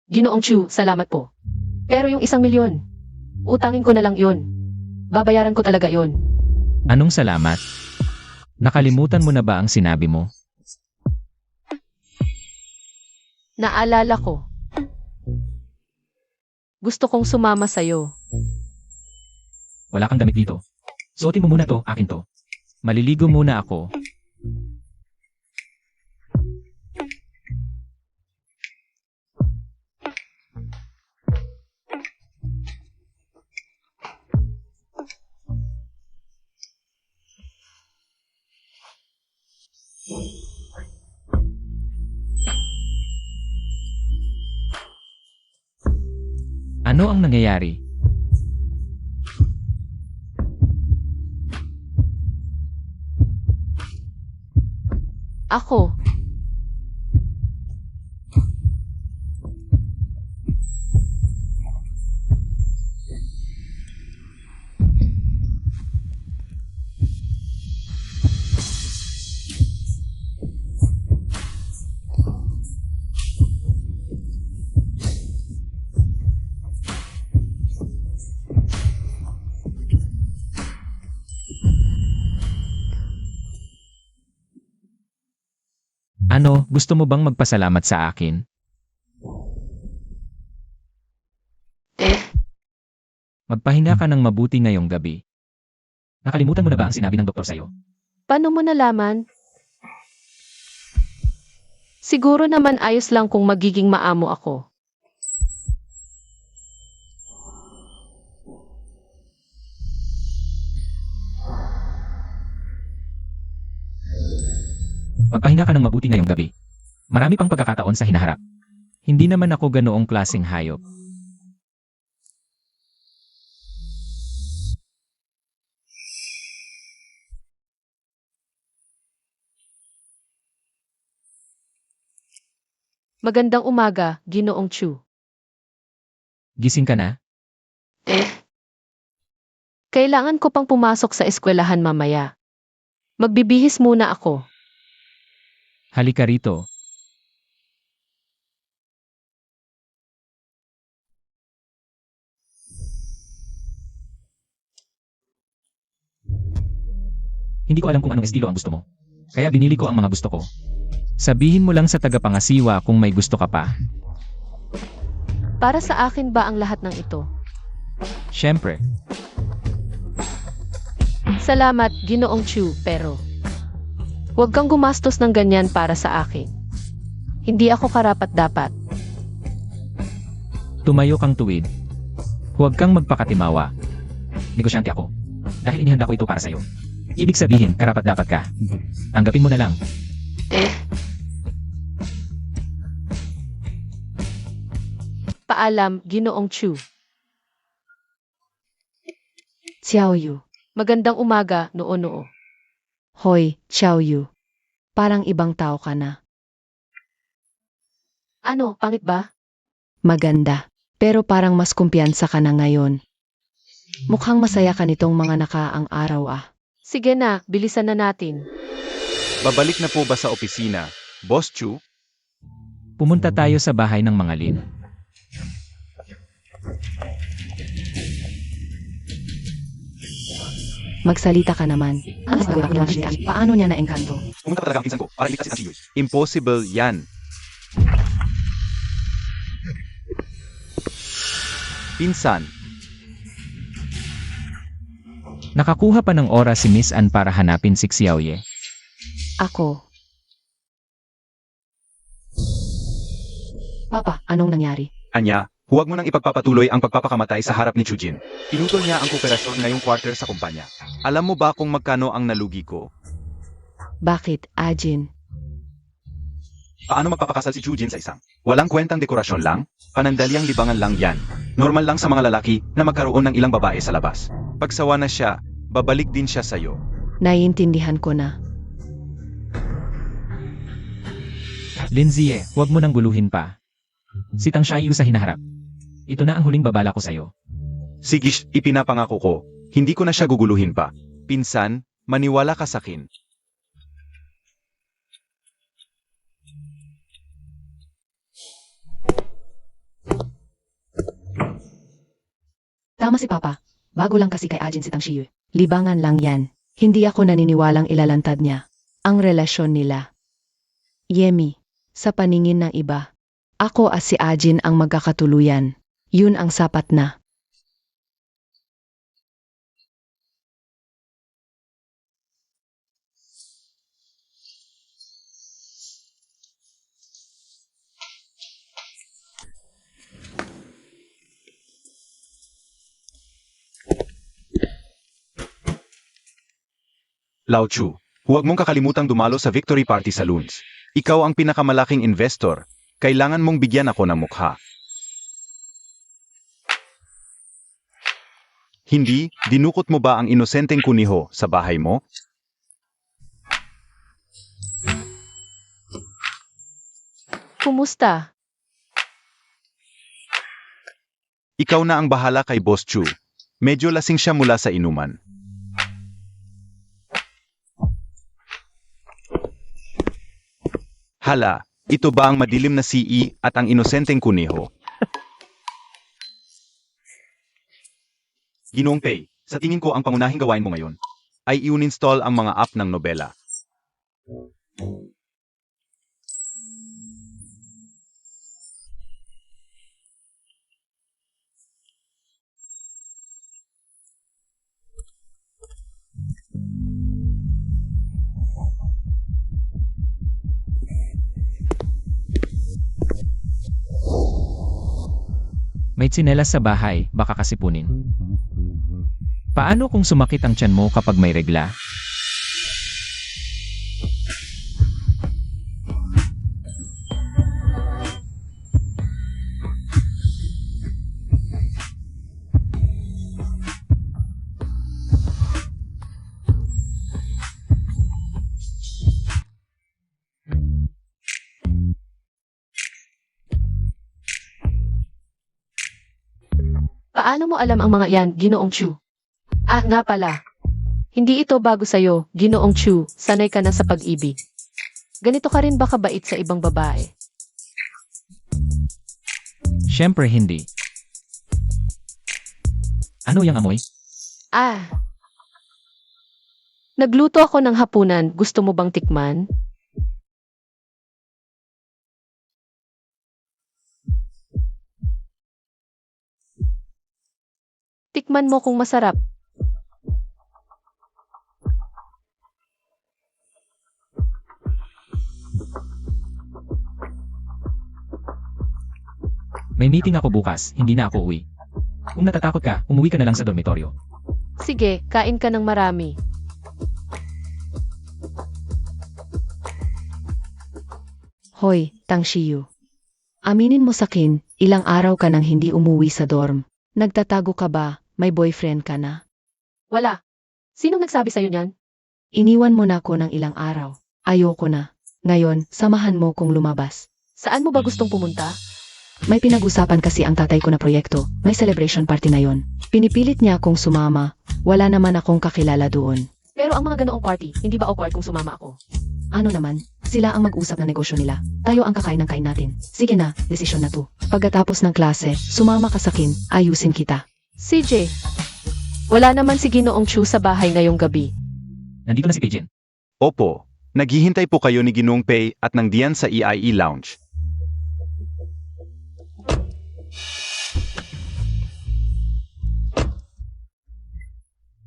Ginoong Chu, salamat po. Pero yung 1,000,000, utangin ko na lang yun. Babayaran ko talaga yun. Anong salamat? Nakalimutan mo na ba ang sinabi mo? Naalala ko. Gusto kong sumama sa'yo. Wala kang damit dito. Suotin mo muna to, akin to. Maliligo muna ako. Ano ang nangyayari? Ako. Ano, gusto mo bang magpasalamat sa akin? Magpahinga ka ng mabuti ngayong gabi. Nakalimutan mo na ba ang sinabi ng doktor sa'yo? Paano mo nalaman? Siguro naman ayos lang kung magiging maamo ako. Magpahinga ka ng mabuti ngayong gabi. Marami pang pagkakataon sa hinaharap. Hindi naman ako ganoong klaseng hayop. Magandang umaga, Ginoong Chu. Gising ka na? Kailangan ko pang pumasok sa eskwelahan mamaya. Magbibihis muna ako. Halika rito. Hindi ko alam kung anong estilo ang gusto mo. Kaya binili ko ang mga gusto ko. Sabihin mo lang sa tagapangasiwa kung may gusto ka pa. Para sa akin ba ang lahat ng ito? Siyempre, Salamat, Ginoong Chu, pero huwag kang gumastos ng ganyan para sa akin. Hindi ako karapat-dapat. tumayo kang tuwid. Huwag kang magpakatimawa. Negosyante ako. Dahil inihanda ko ito para sa'yo. Ibig sabihin, karapat-dapat ka. Tanggapin mo na lang. Paalam, Ginoong Chu. Xiao Yu. Magandang umaga, noo-noo. Hoy, Xiao Yu. Parang ibang tao ka na. Ano, pangit ba? Maganda. Pero parang mas kumpiyansa ka na ngayon. Mukhang masaya ka nitong mga nakaang araw ah. Sige na, bilisan na natin. Babalik na po ba sa opisina, Boss Chu? Pumunta tayo sa bahay ng mga Lin. Magsalita ka naman. Ano sa gawin ng Shika? Paano niya na-engkanto? Pumunta pa talaga ang pinsan ko para iligtas si Yui. Impossible yan. Pinsan, Nakakuha pa ng oras si Miss Ann para hanapin si Xiaoye. Ako. Papa, anong nangyari? Anya, huwag mo nang ipagpapatuloy ang pagpapakamatay sa harap ni Chujin. Pinutol niya ang kooperasyon ngayong quarter sa kumpanya. Alam mo ba kung magkano ang nalugi ko? Bakit, Ajin? Paano magpapakasal si Chujin sa isang walang kwentang dekorasyon lang? Panandaliang libangan lang yan. Normal lang sa mga lalaki na magkaroon ng ilang babae sa labas. Pagsawa na siya, babalik din siya sa'yo. Naiintindihan ko na. Lindsay, huwag mo nang guluhin pa. Si Tang Xiaoyu sa hinaharap. Ito na ang huling babala ko sa'yo. Sige, ipinapangako ko, hindi ko na siya guguluhin pa. Pinsan, maniwala ka sakin. Tama si Papa. Bago lang kasi kay Ajin si Tang Shiyu. Libangan lang yan. Hindi ako naniniwalang ilalantad niya ang relasyon nila. Yemi, sa paningin ng iba, ako at si Ajin ang magkakatuluyan. Yun ang sapat na. Lao Chu, huwag mong kakalimutang dumalo sa Victory Party Saloons. Ikaw ang pinakamalaking investor. Kailangan mong bigyan ako ng mukha. Hindi, dinukot mo ba ang inosenteng kuniho sa bahay mo? Kumusta? Ikaw na ang bahala kay Boss Chu. Medyo lasing siya mula sa inuman. Hala, ito ba ang madilim na CE at ang inosenteng kuniho? Ginoong Pei, sa tingin ko ang pangunahing gawain mo ngayon ay i-uninstall ang mga app ng nobela. May tsinelas sa bahay, baka kasipunin. Paano kung sumakit ang tiyan mo kapag may regla? Paano mo alam ang mga yan, Ginoong Chu? Ah, nga pala. Hindi ito bago sa'yo, Ginoong Chu, sanay ka na sa pag-ibig. Ganito ka rin ba kabait sa ibang babae? Siyempre hindi. Ano yung amoy? Ah. Nagluto ako ng hapunan, gusto mo bang tikman? Tikman mo kung masarap. May meeting ako bukas, hindi na ako uwi. Kung natatakot ka, umuwi ka na lang sa dormitoryo. Sige, kain ka ng marami. Hoy, Tang Shiyu. Aminin mo sakin, ilang araw ka nang hindi umuwi sa dorm. Nagtatago ka ba? May boyfriend ka na? Wala. Sinong nagsabi sa'yo niyan? Iniwan mo na ako ng ilang araw. Ayoko na. Ngayon, samahan mo kong lumabas. Saan mo ba gustong pumunta? May pinag-usapan kasi ang tatay ko na proyekto. May celebration party na yon. Pinipilit niya akong sumama. Wala naman akong kakilala doon. Pero ang mga ganoong party, hindi ba awkward kung sumama ako? Ano naman? Sila ang mag-usap na negosyo nila. Tayo ang kakain ng kain natin. Sige na, desisyon na to. Pagkatapos ng klase, sumama ka sakin, ayusin kita. CJ, wala naman si Ginoong Chu sa bahay ngayong gabi. Nandito na si Pigeon. Opo, naghihintay po kayo ni Ginoong Pei at ng Dian sa EIE Lounge.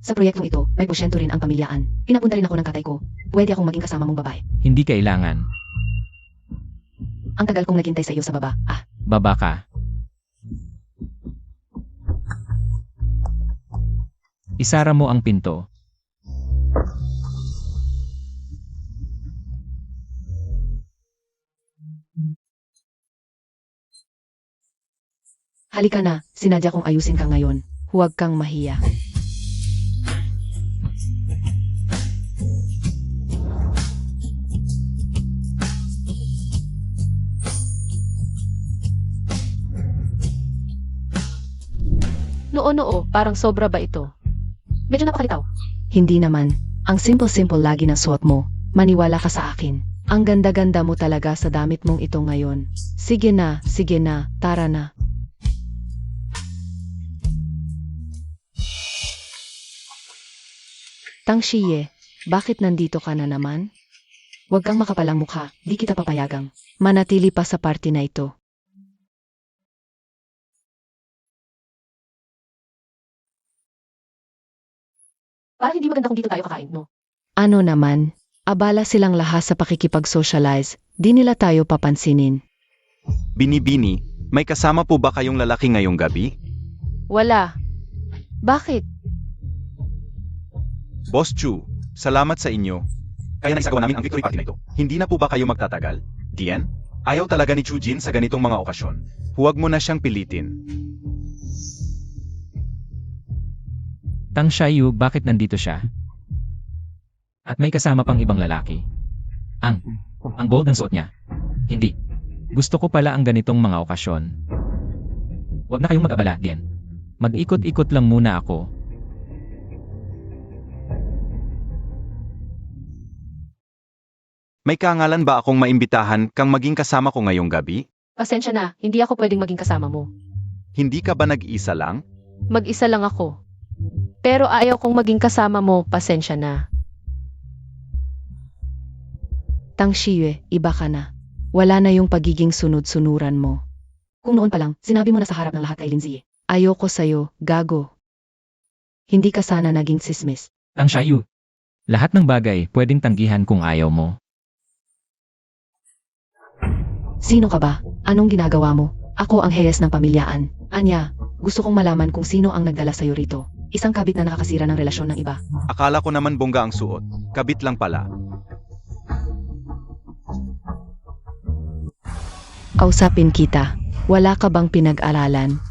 Sa proyektong ito, may porsyento rin ang pamilyaan. Pinapunta rin ako ng tatay ko. Pwede akong maging kasama mong babae. Hindi kailangan. Ang tagal kong naghintay sa iyo sa baba. Baba ka. Isara mo ang pinto. Halika na, sinadya kong ayusin ka ngayon. Huwag kang mahiya. Noo, parang sobra ba ito? Medyo napakalitaw. Hindi naman. Ang simple-simple lagi ng suot mo. Maniwala ka sa akin. Ang ganda-ganda mo talaga sa damit mong ito ngayon. Sige na, tara na. Tang Shiye, bakit nandito ka na naman? Huwag kang makapalang mukha, di kita papayagang. Manatili pa sa party na ito. Parang hindi maganda kung dito tayo kakain, no? Ano naman? Abala silang lahat sa pakikipag-socialize, di nila tayo papansinin. Binibini, may kasama po ba kayong lalaki ngayong gabi? Wala. Bakit? Boss Chu, salamat sa inyo. Kaya naisagawa namin ang victory party na ito. Hindi na po ba kayo magtatagal? Dian? Ayaw talaga ni Chu Jin sa ganitong mga okasyon. Huwag mo na siyang pilitin. Tang Shiyu, bakit nandito siya? At may kasama pang ibang lalaki. Ang bold ng suot niya. Hindi. Gusto ko pala ang ganitong mga okasyon. Huwag na kayong mag-abala, Dian. Mag-ikot-ikot lang muna ako. May karangalan ba akong maimbitahan kang maging kasama ko ngayong gabi? Pasensya na, hindi ako pwedeng maging kasama mo. Hindi ka ba nag-isa lang? Mag-isa lang ako. Pero ayaw kong maging kasama mo, pasensya na. Tang Shiye, iba ka na. Wala na yung pagiging sunod-sunuran mo. Kung noon pa lang, sinabi mo na sa harap ng lahat kay Lindsay. Ayoko sa'yo, gago. Hindi ka sana naging sismis. Tang Shiyu, lahat ng bagay pwedeng tanggihan kung ayaw mo. Sino ka ba? Anong ginagawa mo? Ako ang heyes ng pamilyaan. Anya, gusto kong malaman kung sino ang nagdala sa'yo rito. Isang kabit na nakakasira ng relasyon ng iba. Akala ko naman bongga ang suot. Kabit lang pala. Kausapin kita. Wala ka bang pinag-aralan?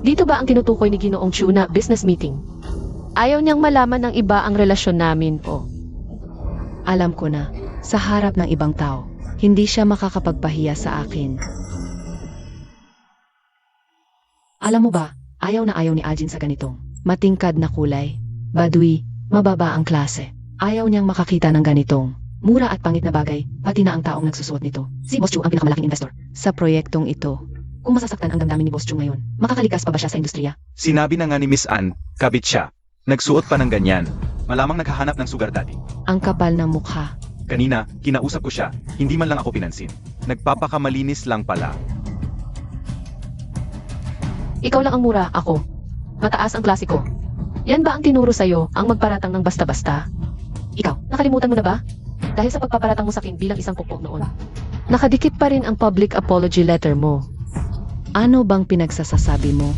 Dito ba ang tinutukoy ni Ginoong Chu na business meeting? Ayaw niyang malaman ng iba ang relasyon namin, Alam ko na, sa harap ng ibang tao. Hindi siya makakapagpahiya sa akin. Alam mo ba, ayaw na ayaw ni Ajin sa ganitong matingkad na kulay. Badui, mababa ang klase. Ayaw niyang makakita ng ganitong mura at pangit na bagay, pati na ang taong nagsusuot nito. Si Boss Chu ang pinakamalaking investor sa proyektong ito. Kung masasaktan ang damdamin ni Boss Chu ngayon, makakalikas pa ba siya sa industriya? Sinabi na nga ni Miss Ann, kabit siya. Nagsuot pa ng ganyan. Malamang naghahanap ng sugar daddy. Ang kapal ng mukha. Kanina, kinausap ko siya, hindi man lang ako pinansin. Nagpapakamalinis lang pala. Ikaw lang ang mura, ako. Mataas ang klase ko. Yan ba ang tinuro sa'yo, ang magparatang ng basta-basta? Ikaw, nakalimutan mo na ba? Dahil sa pagpaparatang mo sa akin bilang isang pukpok noon. Nakadikit pa rin ang public apology letter mo. Ano bang pinagsasasabi mo?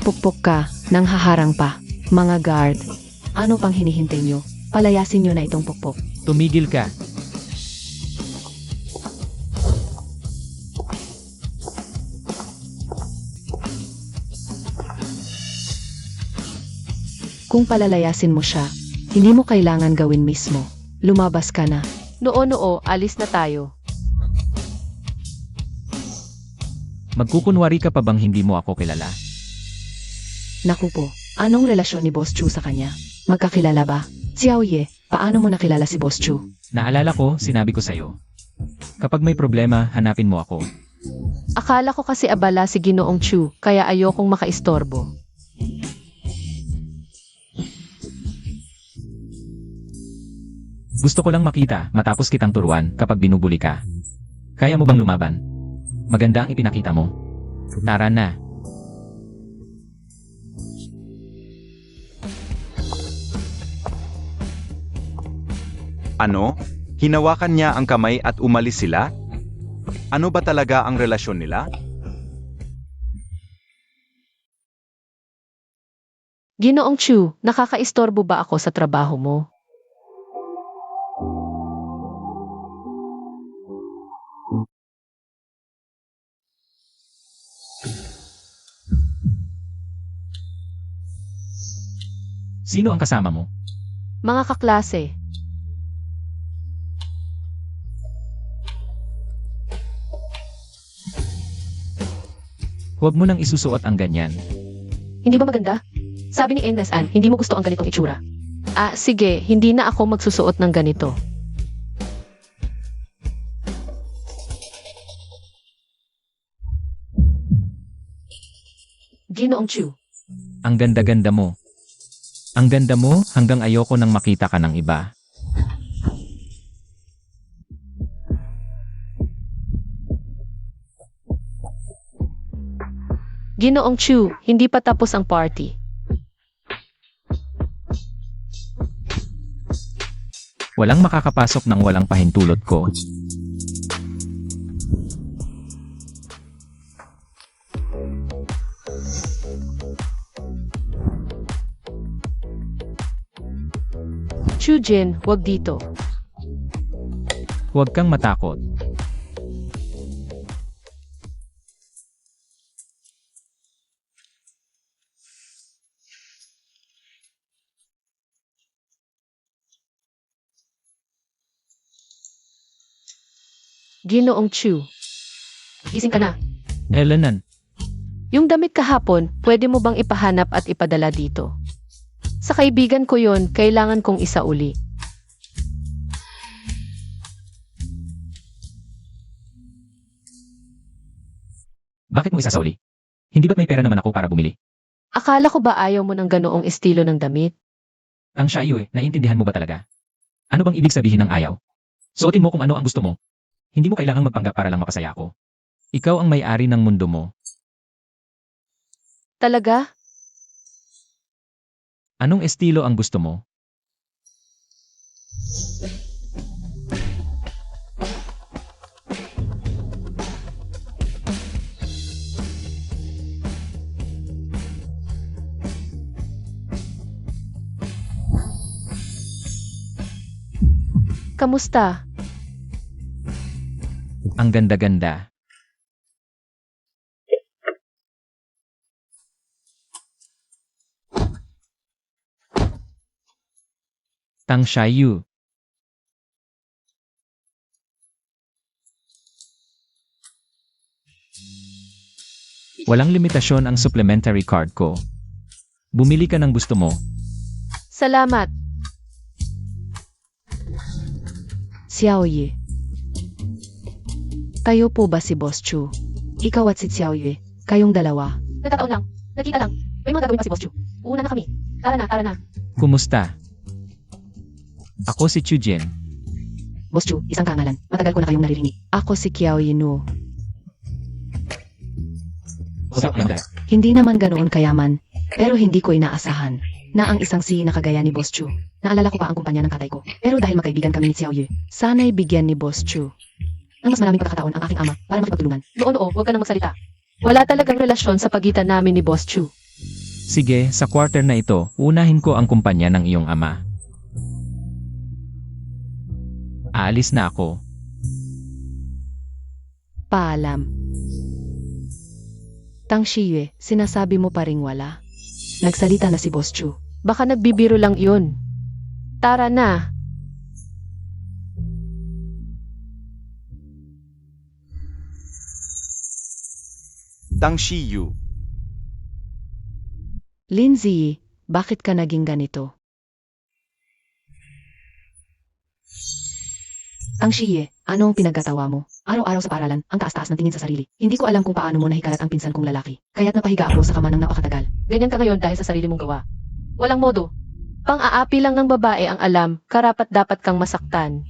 Pukpok ka, nang haharang pa. Mga guard, ano pang hinihintay nyo? Palayasin nyo na itong pukpok. Tumigil ka. Kung palalayasin mo siya, hindi mo kailangan gawin mismo. Lumabas ka na. Noo, alis na tayo. Magkukunwari ka pa bang hindi mo ako kilala? Naku po, anong relasyon ni Boss Chu sa kanya? Magkakilala ba? Xiaoye, paano mo nakilala si Boss Chu? Naalala ko, sinabi ko sa'yo. Kapag may problema, hanapin mo ako. Akala ko kasi abala si Ginoong Chu, kaya ayokong makaistorbo. Gusto ko lang makita matapos kitang turuan kapag binubuli ka. Kaya mo bang lumaban? Maganda ang ipinakita mo. Tara na. Ano? Hinawakan niya ang kamay at umalis sila? Ano ba talaga ang relasyon nila? Ginoong Chu, nakakaistorbo ba ako sa trabaho mo? Sino ang kasama mo? Mga kaklase, Huwag mo nang isusuot ang ganyan. hindi ba maganda? Sabi ni NSN, hindi mo gusto ang ganitong itsura. Sige, hindi na ako magsusuot ng ganito. Ginoong Chu, Ang ganda-ganda mo. Ang ganda mo hanggang ayoko nang makita ka ng iba. Ginoong Chu, hindi pa tapos ang party. Walang makakapasok ng walang pahintulot ko. Chu Jin, wag dito. Huwag kang matakot. Ginoong Chu, gising ka na. Helenan, Yung damit kahapon, pwede mo bang ipahanap at ipadala dito? Sa kaibigan ko yon, kailangan kong isauli. bakit mo isasauli? Hindi ba't may pera naman ako para bumili? Akala ko ba ayaw mo ng ganoong estilo ng damit? Ang siya iyo naiintindihan mo ba talaga? Ano bang ibig sabihin ng ayaw? Suotin mo kung ano ang gusto mo. Hindi mo kailangang magpanggap para lang mapasaya ako. Ikaw ang may-ari ng mundo mo. Talaga? Anong estilo ang gusto mo? Kamusta? Ang ganda-ganda. Tang Xiaoyu. Walang limitasyon ang supplementary card ko. Bumili ka ng gusto mo. Salamat. Xiaoye. Kayo po ba si Boss Chu? Ikaw at si Xiaoye, kayong dalawa. Nagkataon lang. Nakita lang. May mga gagawin pa si Boss Chu. Uuna na kami. Tara na, tara na. Kumusta? Ako si Chujin. Boss Chu, isang kangalan. Matagal ko na kayong naririnig. Ako si Qiaoye Nu. Usap lang. Hindi naman ganoon kayaman, pero hindi ko inaasahan na ang isang si na kagaya ni Boss Chu. Naalala ko pa ang kumpanya ng tatay ko. Pero dahil magkaibigan kami ni Xiaoye, sana'y bigyan ni Boss Chu Ang mas maraming pagkakataon ang aking ama para makipagtulungan. Oo, huwag ka nang magsalita. Wala talagang relasyon sa pagitan namin ni Boss Chu. Sige, sa quarter na ito, unahin ko ang kumpanya ng iyong ama. Aalis na ako. Paalam. Tang Shiyue, sinasabi mo pa ring wala. Nagsalita na si Boss Chu. Baka nagbibiro lang yun. Tara na. Tang Shiyu. Lindsay, bakit ka naging ganito? Tang Shie, ano ang pinagkatawa mo? Araw-araw sa paralan, ang taas-taas ng tingin sa sarili. Hindi ko alam kung paano mo nahikalat ang pinsan kong lalaki. Kaya't napahiga ako sa kama ng napakatagal. Ganyan ka ngayon dahil sa sarili mong gawa. Walang modo. Pang-aapi lang ng babae ang alam, karapat dapat kang masaktan.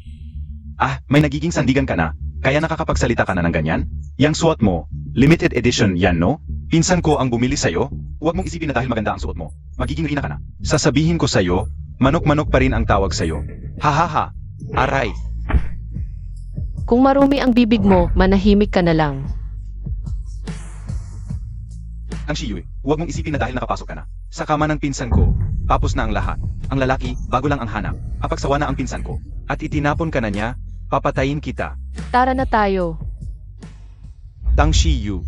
Ah, may nagiging sandigan ka na. Kaya nakakapagsalita ka na ng ganyan? Yang suot mo, limited edition yan no? Pinsan ko ang bumili sa'yo? Huwag mong isipin na dahil maganda ang suot mo. Magiging rina ka na. Sasabihin ko sa'yo, manok-manok pa rin ang tawag sa'yo. Ha. Aray. Kung marumi ang bibig mo, manahimik ka na lang. Ang Shiyue, huwag mong isipin na dahil nakapasok ka na. Sa kama ng pinsan ko, tapos na ang lahat. Ang lalaki, bago lang ang hanap. Apagsawa na ang pinsan ko. At itinapon ka na niya, papatayin kita. Tara na tayo. Tang Shiyu.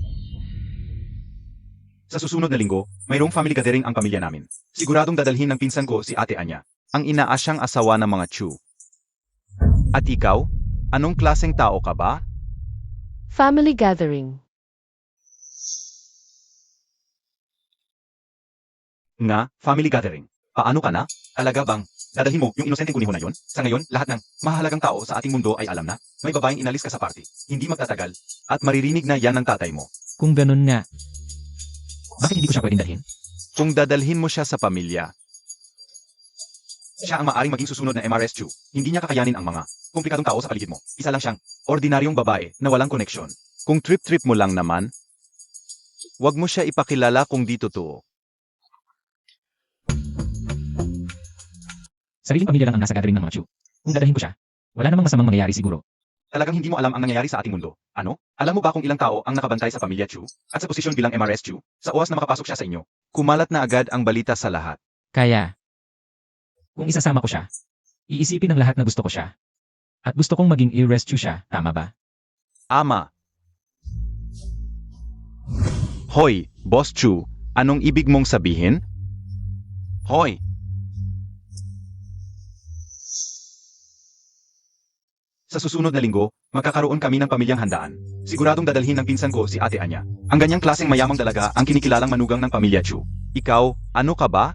Sa susunod na linggo, mayroong family gathering ang pamilya namin. Siguradong dadalhin ng pinsan ko si Ate Anya, ang inaasyang asawa ng mga Chu. At ikaw? Anong klaseng tao ka ba? Family gathering. Nga, family gathering. Paano ka na? Talaga bang? Dadalhin mo yung inosenteng kuniho na yon? Sa ngayon, lahat ng mahalagang tao sa ating mundo ay alam na may babaeng inalis ka sa party. Hindi magtatagal. At maririnig na yan ng tatay mo. Kung ganun nga, bakit hindi ko siya pwedeng dalhin? Kung dadalhin mo siya sa pamilya, siya ang maaring maging susunod na MRS2. Hindi niya kakayanin ang mga komplikadong tao sa paligid mo. Isa lang siyang ordinaryong babae na walang koneksyon. Kung trip-trip mo lang naman, wag mo siya ipakilala kung di totoo. Sariling pamilya lang ang nasa gathering ng mga Chu. Kung dadalhin ko siya, wala namang masamang mangyayari siguro. Talagang hindi mo alam ang nangyayari sa ating mundo. Ano? Alam mo ba kung ilang tao ang nakabantay sa pamilya Chu? At sa posisyon bilang MRS Chu? Sa oras na makapasok siya sa inyo, kumalat na agad ang balita sa lahat. Kaya, kung isasama ko siya, iisipin ng lahat na gusto ko siya. At gusto kong maging i-rescue siya, tama ba? Ama. Hoy, Boss Chu, anong ibig mong sabihin? Hoy. Sa susunod na linggo, magkakaroon kami ng pamilyang handaan. Siguradong dadalhin ng pinsan ko si Ate Anya. Ang ganyang klaseng mayamang dalaga ang kinikilalang manugang ng pamilya Chu. Ikaw, ano ka ba?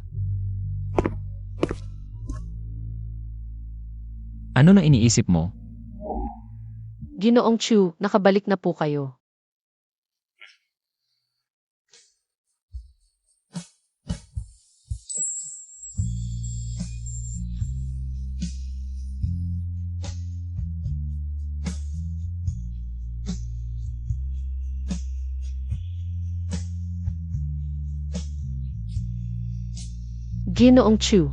Ano na iniisip mo? Ginoong Chu, nakabalik na po kayo. Ginoong Chu.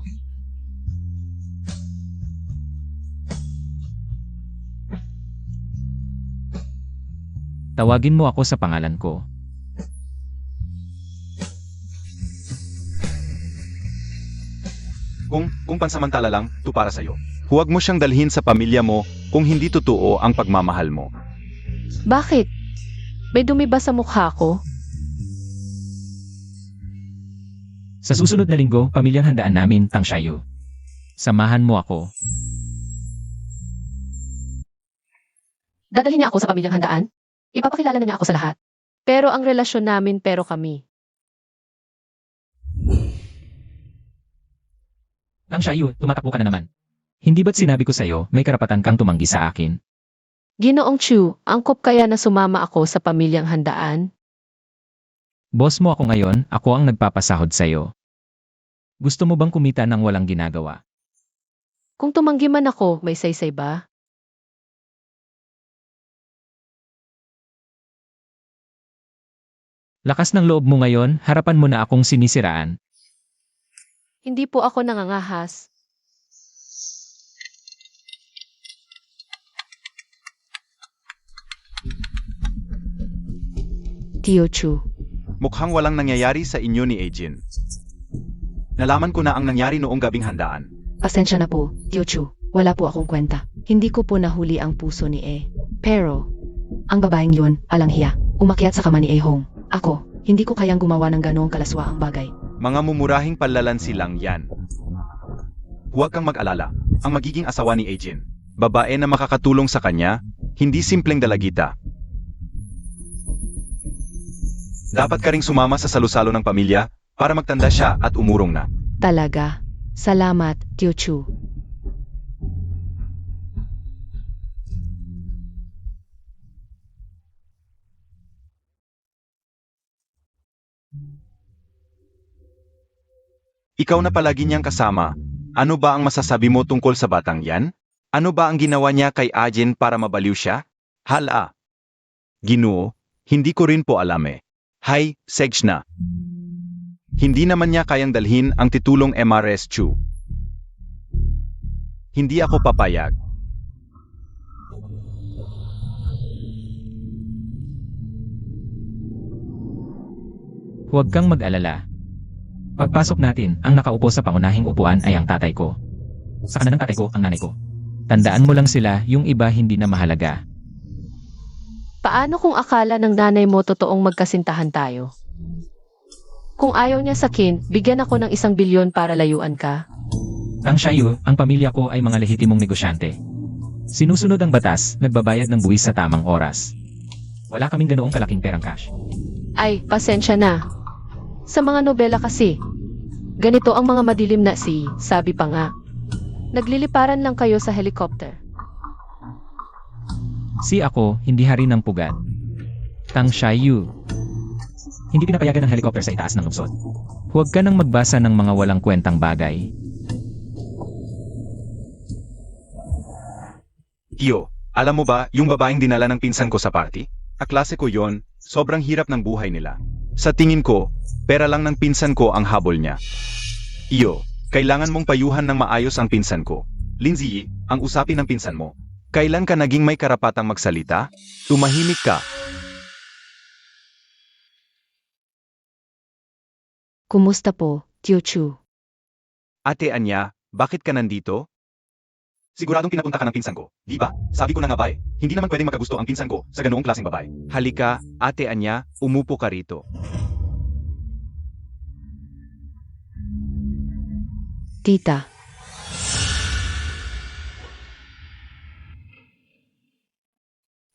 Tawagin mo ako sa pangalan ko. Kung pansamantala lang, to para sa'yo. Huwag mo siyang dalhin sa pamilya mo kung hindi totoo ang pagmamahal mo. Bakit? May dumi ba sa mukha ko? Sa susunod na linggo, pamilyang handaan namin, Tang Shiyu. Samahan mo ako. Dadalhin niya ako sa pamilyang handaan? Ipapakilala na niya ako sa lahat. Pero ang relasyon namin pero kami. Tang Xiaoyu, tumatakbo ka na naman. Hindi ba't sinabi ko sa'yo, may karapatan kang tumanggi sa akin? Ginoong Chu, angkop kaya na sumama ako sa pamilyang handaan? Boss mo ako ngayon, ako ang nagpapasahod sa'yo. Gusto mo bang kumita ng walang ginagawa? Kung tumanggi man ako, may saysay ba? Lakas ng loob mo ngayon, harapan mo na akong sinisiraan. Hindi po ako nangangahas. Tio Chu. Mukhang walang nangyayari sa inyo ni Ajin. Nalaman ko na ang nangyari noong gabing handaan. Pasensya na po, Tio Chu. Wala po akong kwenta. Hindi ko po nahuli ang puso ni E. Pero, ang babaeng yun, alanghiya, umakyat sa kama ni E Hong. Ako, hindi ko kayang gumawa ng ganoong kalaswaang bagay. Mga mumurahing panlalansi lang yan. Huwag kang mag-alala. Ang magiging asawa ni Ajin, babae na makakatulong sa kanya, hindi simpleng dalagita. Dapat ka ring sumama sa salusalo ng pamilya para magtanda siya at umurong na. Talaga. Salamat, Tio Chu. Ikaw na palagi niyang kasama. Ano ba ang masasabi mo tungkol sa batang yan? Ano ba ang ginawa niya kay Ajin para mabaliw siya? Hala. Ginoo, hindi ko rin po alam eh. Hay, Sejna. Hindi naman niya kayang dalhin ang titulong MRS Chu. Hindi ako papayag. Huwag kang mag-alala. Pagpasok natin, ang nakaupo sa pangunahing upuan ay ang tatay ko. Sa kanan ng tatay ko, ang nanay ko. Tandaan mo lang sila, yung iba hindi na mahalaga. Paano kung akala ng nanay mo totoong magkasintahan tayo? Kung ayaw niya sakin, bigyan ako ng 1 bilyon para layuan ka. Tang Xiaoyu, ang pamilya ko ay mga lehitimong negosyante. Sinusunod ang batas, nagbabayad ng buwis sa tamang oras. Wala kaming ganoong kalaking perang cash. Ay, pasensya na. Sa mga nobela kasi, ganito ang mga madilim na sabi pa nga. Nagliliparan lang kayo sa helicopter. Si ako, hindi hari ng pugad. Tang Xiaoyu. Hindi pinapayagan ng helicopter sa itaas ng lungsod. Huwag ka nang magbasa ng mga walang kwentang bagay. Iyo, alam mo ba, yung babaeng dinala ng pinsan ko sa party? Kaklase ko yon, sobrang hirap ng buhay nila. Sa tingin ko, pera lang ng pinsan ko ang habol niya. Iyo, kailangan mong payuhan ng maayos ang pinsan ko. Lindsay, ang usapin ng pinsan mo. Kailan ka naging may karapatang magsalita? Tumahimik ka. Kumusta po, Tio Chu? Ate Anya, bakit ka nandito? Siguradong pinapunta ka ng pinsan ko, di ba? Sabi ko na nga ba eh, hindi naman pwedeng magkagusto ang pinsan ko sa ganoong klaseng babae. Halika, Ate Anya, umupo ka rito. Tita.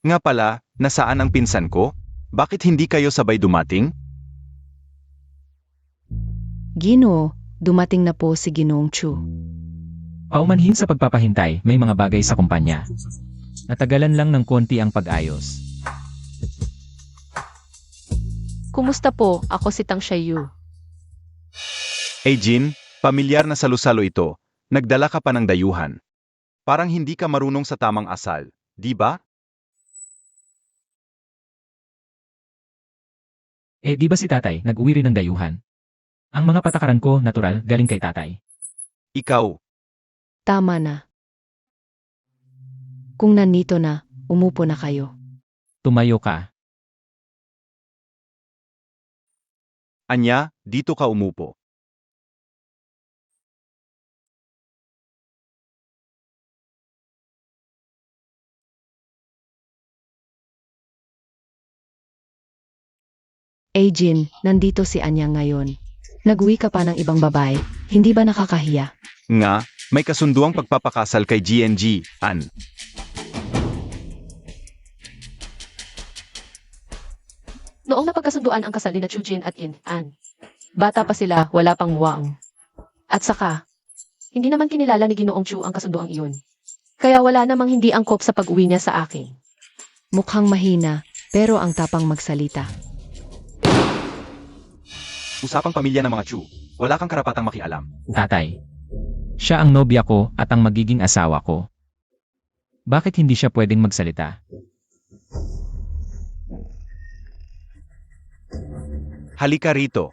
Nga pala, nasaan ang pinsan ko? Bakit hindi kayo sabay dumating? Ginoo, dumating na po si Ginoong Chu. Paumanhin sa pagpapahintay, may mga bagay sa kumpanya. Natagalan lang ng konti ang pag-ayos. Kumusta po? Ako si Tang Xiaoyu. Ajin, pamilyar na salusalo ito. Nagdala ka pa ng dayuhan. Parang hindi ka marunong sa tamang asal, di ba? Eh di ba si tatay, nag-uwi rin ng dayuhan? Ang mga patakaran ko, natural, galing kay tatay. Ikaw, Tama na. Kung nandito na, umupo na kayo. Tumayo ka. Anya, dito ka umupo. Ajin, nandito si Anya ngayon. Nag-uwi ka pa ng ibang babae, hindi ba nakakahiya? Nga, may kasunduang pagpapakasal kay GNG, An. Noong napagkasunduan ang kasal ni na Chujin at In An, bata pa sila, wala pang Wang. At saka, hindi naman kinilala ni Ginoong Chu ang kasunduang iyon. Kaya wala namang hindi angkop sa pag-uwi niya sa akin. Mukhang mahina, pero ang tapang magsalita. Usapang pamilya ng mga Chu. Wala kang karapatang makialam. Tatay. Siya ang nobya ko at ang magiging asawa ko. Bakit hindi siya pwedeng magsalita? Halika rito.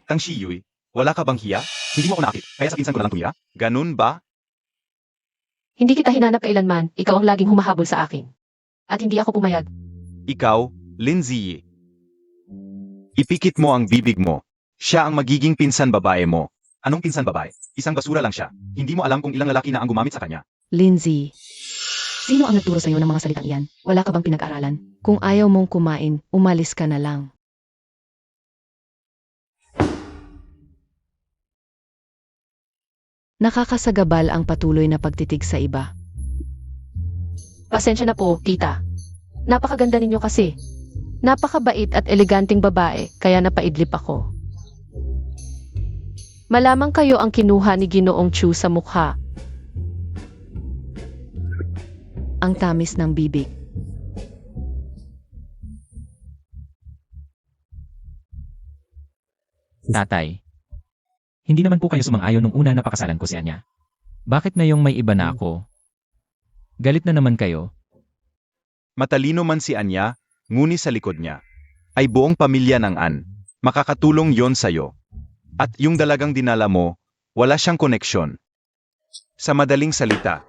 Tang Shiyuy, wala ka bang hiya? Hindi mo ako nakakit, kaya sa pinsan ko na lang tuya? Ganun ba? Hindi kita hinanap kailanman, ikaw ang laging humahabol sa akin. At hindi ako pumayag. Ikaw, Lindsay. Ipikit mo ang bibig mo. Siya ang magiging pinsan babae mo. Anong pinsan babae? Isang basura lang siya. Hindi mo alam kung ilang lalaki na ang gumamit sa kanya. Lindsay, Sino ang nagturo sa'yo ng mga salitang iyan? Wala ka bang pinag-aralan? kung ayaw mong kumain, umalis ka na lang. Nakakasagabal ang patuloy na pagtitig sa iba. Pasensya na po, tita. Napakaganda ninyo kasi. Napakabait at eleganteng babae, kaya napaidlip ako. Malamang kayo ang kinuha ni Ginoong Chu sa mukha. Ang tamis ng bibig. Tatay. Hindi naman po kayo sumang-ayon nung una na pakasalan ko si Anya. Bakit na yung may iba na ako? Galit na naman kayo? Matalino man si Anya, ngunit sa likod niya ay buong pamilya ng An. Makakatulong yon sa'yo. At yung dalagang dinala mo, wala siyang koneksyon. Sa madaling salita,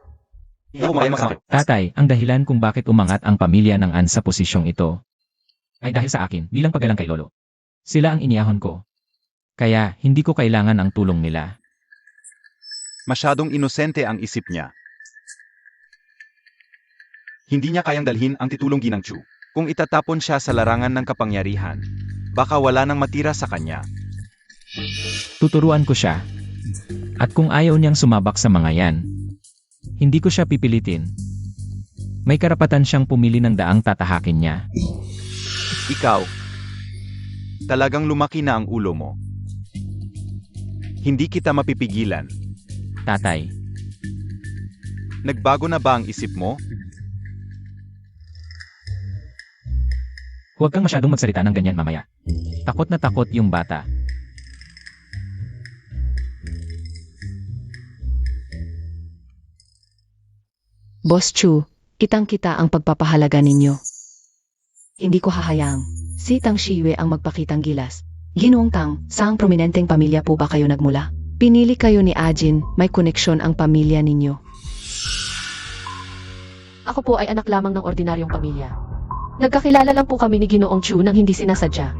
Tatay, ang dahilan kung bakit umangat ang pamilya ng An sa posisyong ito ay dahil sa akin bilang paggalang kay Lolo. Sila ang iniyahon ko. Kaya hindi ko kailangan ang tulong nila. masyadong inosente ang isip niya. Hindi niya kayang dalhin ang titulong Ginang Chu. Kung itatapon siya sa larangan ng kapangyarihan, baka wala nang matira sa kanya. Tuturuan ko siya. At kung ayaw niyang sumabak sa mga yan, hindi ko siya pipilitin. May karapatan siyang pumili ng daang tatahakin niya. Ikaw, talagang lumaki na ang ulo mo. Hindi kita mapipigilan. Tatay, Nagbago na ba ang isip mo? huwag kang masyadong magsalita ng ganyan mamaya. Takot na takot yung bata. Boss Chu, kitang-kita ang pagpapahalaga ninyo. Hindi ko hahayaang si Tang Shiyue ang magpakitang gilas. Ginoong Tang, saang prominenteng pamilya po ba kayo nagmula? Pinili kayo ni Ajin, may koneksyon ang pamilya ninyo. Ako po ay anak lamang ng ordinaryong pamilya. Nagkakilala lang po kami ni Ginoong Chu nang hindi sinasadya.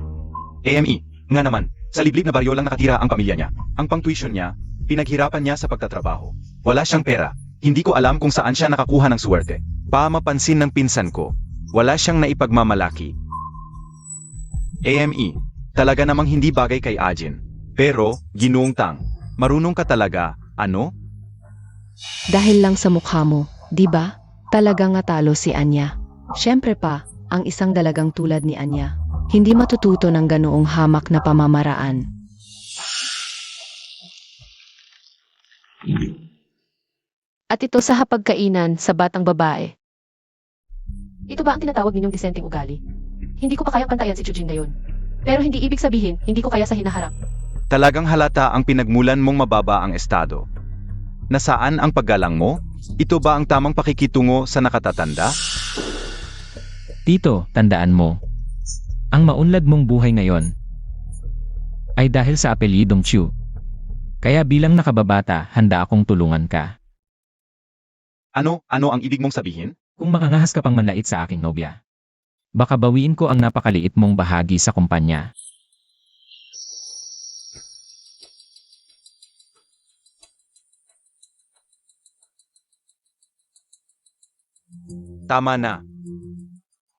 AME, nga naman, sa liblib na baryo lang nakatira ang pamilya niya. Ang pang-tuition niya, pinaghirapan niya sa pagtatrabaho. Wala siyang pera. Hindi ko alam kung saan siya nakakuha ng swerte. Mapansin ng pinsan ko, wala siyang naipagmamalaki. AME, talaga namang hindi bagay kay Ajin. Pero, Ginoong Tang, marunong ka talaga, ano? Dahil lang sa mukha mo, di ba? Talagang natalo si Anya. Siyempre pa, ang isang dalagang tulad ni Anya, hindi matututo ng ganoong hamak na pamamaraan. At ito sa hapagkainan sa batang babae. Ito ba ang tinatawag ninyong disenteng ugali? Hindi ko pa kayang pantayan si Chujin ngayon. Pero hindi ibig sabihin, hindi ko kaya sa hinaharap. Talagang halata ang pinagmulan mong mababa ang estado. Nasaan ang paggalang mo? Ito ba ang tamang pakikitungo sa nakatatanda? Tito, tandaan mo. Ang maunlad mong buhay ngayon ay dahil sa apelyidong Chu. Kaya bilang nakababata, handa akong tulungan ka. Ano ang ibig mong sabihin? Kung makangahas ka pang manlait sa aking nobya, baka bawiin ko ang napakaliit mong bahagi sa kumpanya. Tama na.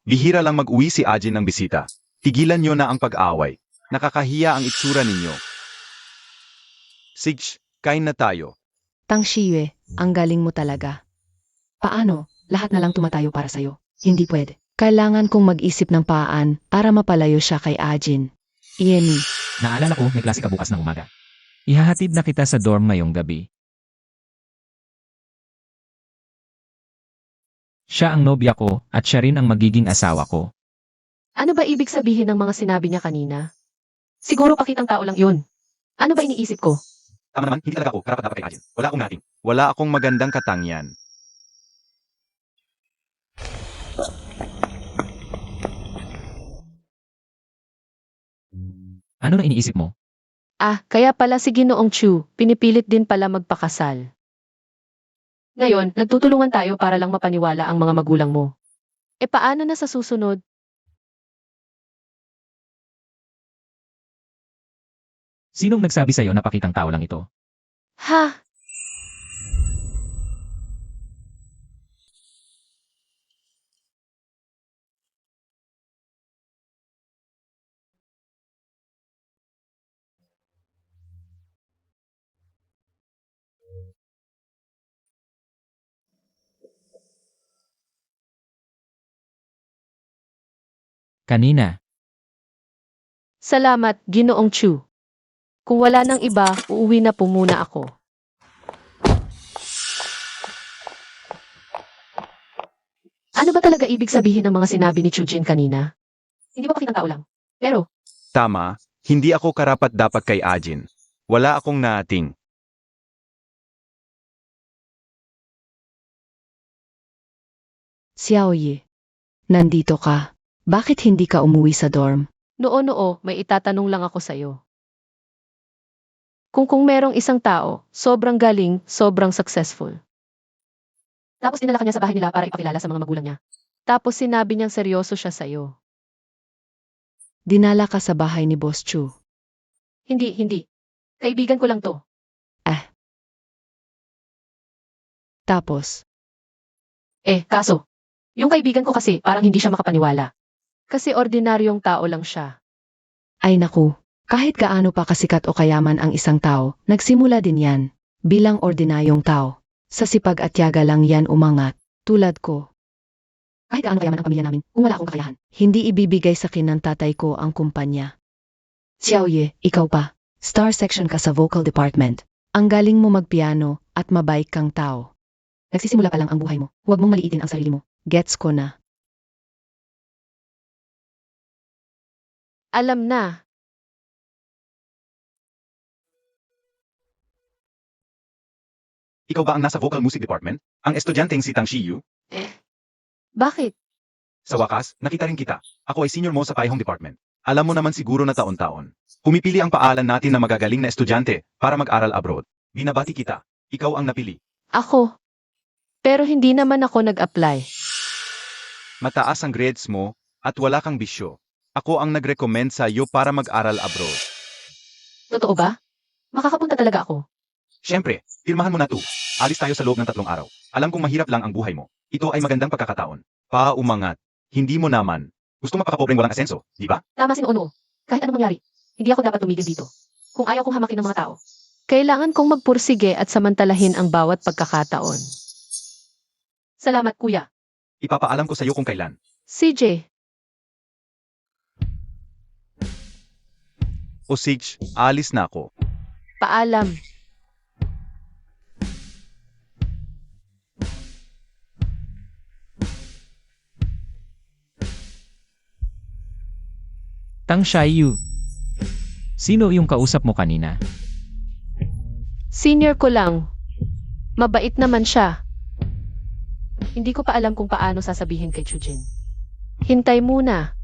Bihira lang mag-uwi si Ajin ng bisita. Tigilan niyo na ang pag-aaway. Nakakahiya ang itsura ninyo. Sige, kain na tayo. Tang Shiyue, ang galing mo talaga. Paano? Lahat na lang tumatayo para sa'yo. Hindi pwede. Kailangan kong mag-isip ng paan para mapalayo siya kay Ajin. Iemi, Naalala ko, may klase ka bukas ng umaga. Ihahatid na kita sa dorm ngayong gabi. Siya ang nobya ko at siya rin ang magiging asawa ko. Ano ba ibig sabihin ng mga sinabi niya kanina? Siguro pakitang tao lang yun. Ano ba iniisip ko? Tama naman, hindi talaga ako karapat dapat kay Ajin. Wala akong nating. Wala akong magandang katangian. Ano na iniisip mo? Ah, kaya pala si Ginoong Chu, pinipilit din pala magpakasal. Ngayon, nagtutulungan tayo para lang mapaniwala ang mga magulang mo. E paano na sa susunod? Sinong nagsabi sa'yo na pakitang tao lang ito? Ha? Kanina, Salamat, Ginoong Chu. Kung wala nang iba, uuwi na po muna ako. Ano ba talaga ibig sabihin ng mga sinabi ni Chujin kanina? Hindi ba pakitang tao lang? Pero, Tama, hindi ako karapat dapat kay Ajin. Wala akong nating. Xiaoye. Nandito ka. Bakit hindi ka umuwi sa dorm? noo, may itatanong lang ako sa'yo. Kung merong isang tao, sobrang galing, sobrang successful. Tapos dinala ka niya sa bahay nila para ipakilala sa mga magulang niya. Tapos sinabi niyang seryoso siya sa'yo. Dinala ka sa bahay ni Boss Chu. Hindi. Kaibigan ko lang to. Tapos, Kaso, yung kaibigan ko kasi parang hindi siya makapaniwala. Kasi ordinaryong tao lang siya. ay naku, kahit gaano pa kasikat o kayaman ang isang tao, nagsimula din yan. Bilang ordinaryong tao. Sa sipag at tiyaga lang yan umangat. Tulad ko. Kahit gaano kayaman ang pamilya namin, kung wala akong kakayahan. Hindi ibibigay sa akin ng tatay ko ang kumpanya. Xiaoye, ikaw pa. Star section ka sa vocal department. Ang galing mo magpiano at mabait kang tao. Nagsisimula pa lang ang buhay mo. Huwag mong maliitin ang sarili mo. Gets ko na. Alam na. Ikaw ba ang nasa vocal music department? Ang estudyanteng si Tang Shiyu? Bakit? Sa wakas, nakita rin kita. Ako ay senior mo sa Paihong Department. Alam mo naman siguro na taon-taon. Pumipili ang paalan natin na magagaling na estudyante para mag-aral abroad. Binabati kita. Ikaw ang napili. Ako. Pero hindi naman ako nag-apply. Mataas ang grades mo at wala kang bisyo. Ako ang nag-recommend sa iyo para mag-aral abroad. Totoo ba? Makakapunta talaga ako. Siyempre, pirmahan mo na to. Alis tayo sa loob ng 3 araw. Alam kong mahirap lang ang buhay mo. Ito ay magandang pagkakataon. Paumangat. Hindi mo naman. Gusto mapakapobreng walang asenso, di ba? Tama si Noono. Kahit anong mangyari, hindi ako dapat tumigil dito. Kung ayaw kong hamakin ng mga tao. Kailangan kong magpursige at samantalahin ang bawat pagkakataon. Salamat, kuya. Ipapaalam ko sa iyo kung kailan. CJ, O Sige, alis na ako. paalam. Tang Shiyu. Sino yung kausap mo kanina? Senior ko lang. Mabait naman siya. Hindi ko pa alam kung paano sasabihin kay Chujin. Hintay muna.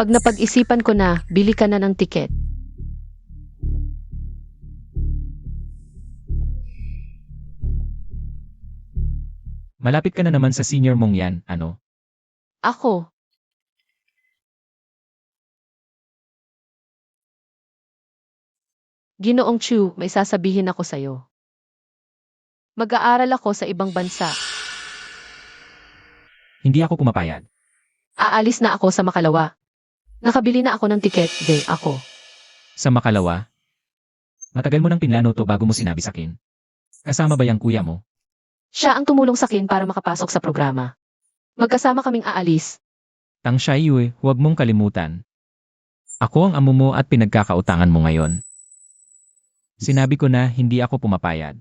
Pag napag-isipan ko na, bili ka na ng tiket. Malapit ka na naman sa senior mong yan, ano? Ako. Ginoong Chu, may sasabihin ako sa'yo. Mag-aaral ako sa ibang bansa. Hindi ako pumapayag. Aalis na ako sa Makalawa. Nakabili na ako ng tiket, ako. Sa Makalawa? Matagal mo nang pinlano to bago mo sinabi sa akin. Kasama ba yung kuya mo? Siya ang tumulong sa akin para makapasok sa programa. Magkasama kaming aalis. Tang Shaiyu, huwag mong kalimutan. Ako ang amo mo at pinagkakautangan mo ngayon. Sinabi ko na hindi ako pumapayag.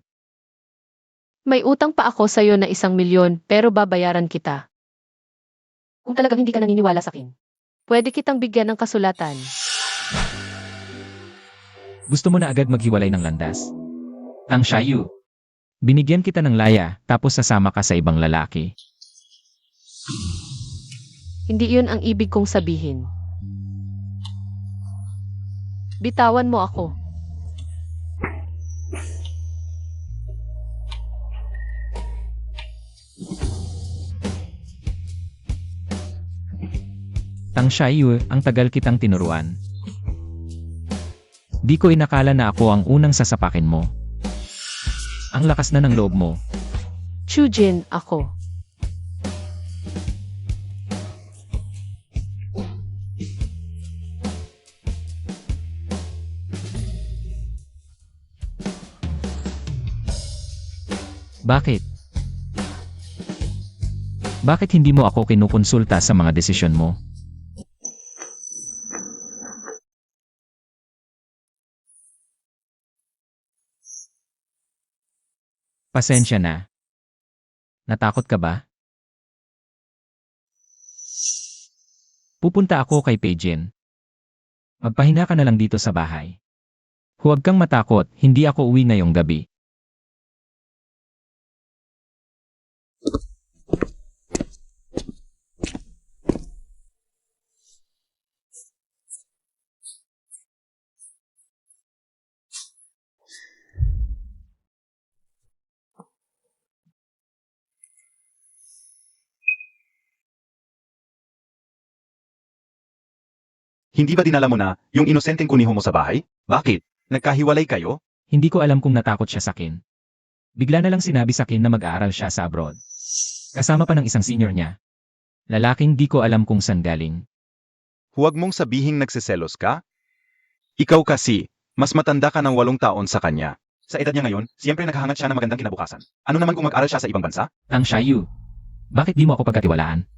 May utang pa ako sa'yo na 1,000,000 pero babayaran kita. Kung talagang hindi ka naniniwala sa akin, pwede kitang bigyan ng kasulatan. Gusto mo na agad maghiwalay ng landas? Tang Shaiyu, binigyan kita ng laya tapos sasama ka sa ibang lalaki. Hindi yun ang ibig kong sabihin. Bitawan mo ako. Tang Shaiyu, ang tagal kitang tinuruan. Di ko inakala na ako ang unang sasapakin mo. Ang lakas na ng loob mo. Chujin, ako. Bakit? Bakit hindi mo ako kinukonsulta sa mga desisyon mo? Pasensya na. Natakot ka ba? Pupunta ako kay Peijin. Magpahinga ka na lang dito sa bahay. Huwag kang matakot, hindi ako uwi ngayong gabi. Hindi ba dinala mo na yung inosenteng kuniho mo sa bahay? Bakit? Nagkahiwalay kayo? Hindi ko alam kung natakot siya sa akin. Bigla na lang sinabi sa akin na mag-aaral siya sa abroad. Kasama pa ng isang senior niya. Lalaking di ko alam kung saan galing. Huwag mong sabihing nagseselos ka? Ikaw kasi, mas matanda ka ng 8 taon sa kanya. Sa edad niya ngayon, siyempre naghahangad siya ng magandang kinabukasan. Ano naman kung mag-aral siya sa ibang bansa? Tang Shaiyu, bakit di mo ako pagkatiwalaan?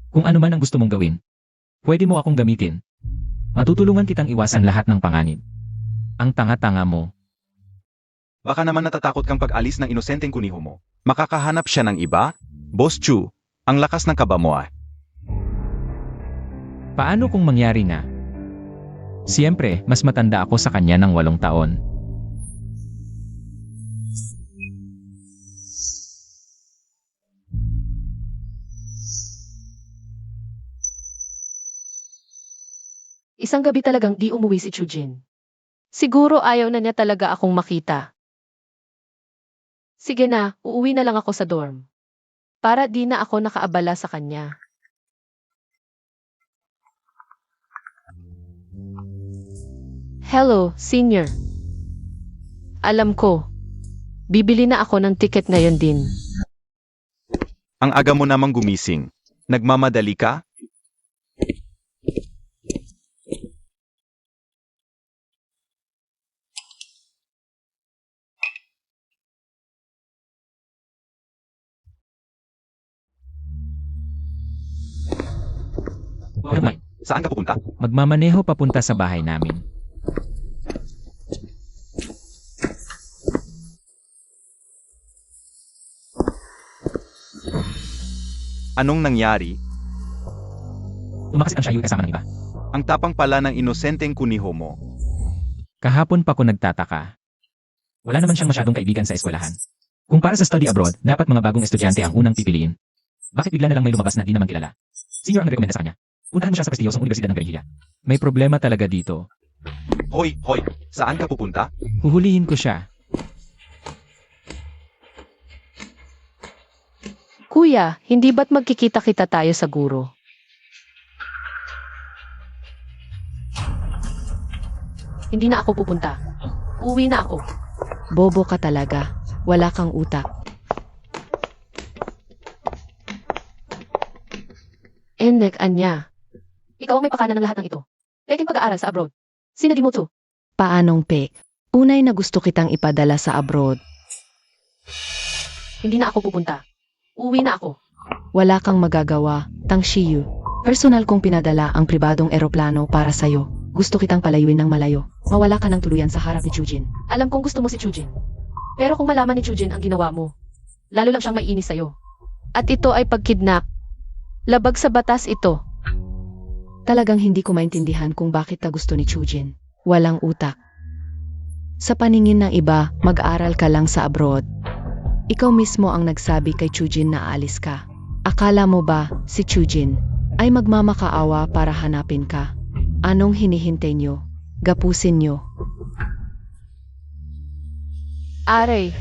Kung ano man ang gusto mong gawin, pwede mo akong gamitin. Matutulungan kitang iwasan lahat ng panganib. Ang tanga-tanga mo. Baka naman natatakot kang pag-alis ng inosenteng kuniho mo. Makakahanap siya ng iba? Boss Chu, ang lakas ng kaba mo ah. Paano kung mangyari na? Siyempre, mas matanda ako sa kanya ng 8 taon. Isang gabi talagang di umuwi si Chujin. Siguro ayaw na niya talaga akong makita. Sige na, uuwi na lang ako sa dorm. Para di na ako nakaabala sa kanya. Hello, senior. Alam ko. Bibili na ako ng ticket ngayon din. Ang aga mo namang gumising. Nagmamadali ka? Saan ka pupunta? Magmamaneho papunta sa bahay namin. Anong nangyari? Tumakas ang Shaiyu kasama ng iba. Ang tapang pala ng inosenteng kuniho mo. Kahapon pa ko nagtataka. Wala naman siyang masyadong kaibigan sa eskwelahan. Kung para sa study abroad, dapat mga bagong estudyante ang unang pipiliin. Bakit bigla na lang may lumabas na di naman kilala? Senior ang nagrekomenda sa kanya. Puntahan mo siya sa prestiyosong Universidad ng Virginia. May problema talaga dito. Hoy, saan ka pupunta? Huhulihin ko siya. Kuya, hindi ba't magkikita-kita tayo sa guro? Hindi na ako pupunta. Uwi na ako. Bobo ka talaga. Wala kang utak. Enek, anya. Ikaw ang may pakana ng lahat ng ito. Peking pag-aaral sa abroad. Sinadi mo to. Paanong pek? Unay na gusto kitang ipadala sa abroad. Hindi na ako pupunta. Uwi na ako. Wala kang magagawa, Tang Shiyu. Personal kong pinadala ang pribadong eroplano para sa'yo. Gusto kitang palayuin ng malayo. Mawala ka ng tuluyan sa harap ni Chujin. Alam kong gusto mo si Chujin. Pero kung malaman ni Chujin ang ginawa mo, lalo lang siyang maiinis sa'yo. At ito ay pagkidnap. Labag sa batas ito. Talagang hindi ko maintindihan kung bakit ka gusto ni Chujin. Walang utak. Sa paningin ng iba, mag-aral ka lang sa abroad. Ikaw mismo ang nagsabi kay Chujin na aalis ka. Akala mo ba si Chujin ay magmamakaawa para hanapin ka? Anong hinihintay nyo? Gapusin nyo. Aray,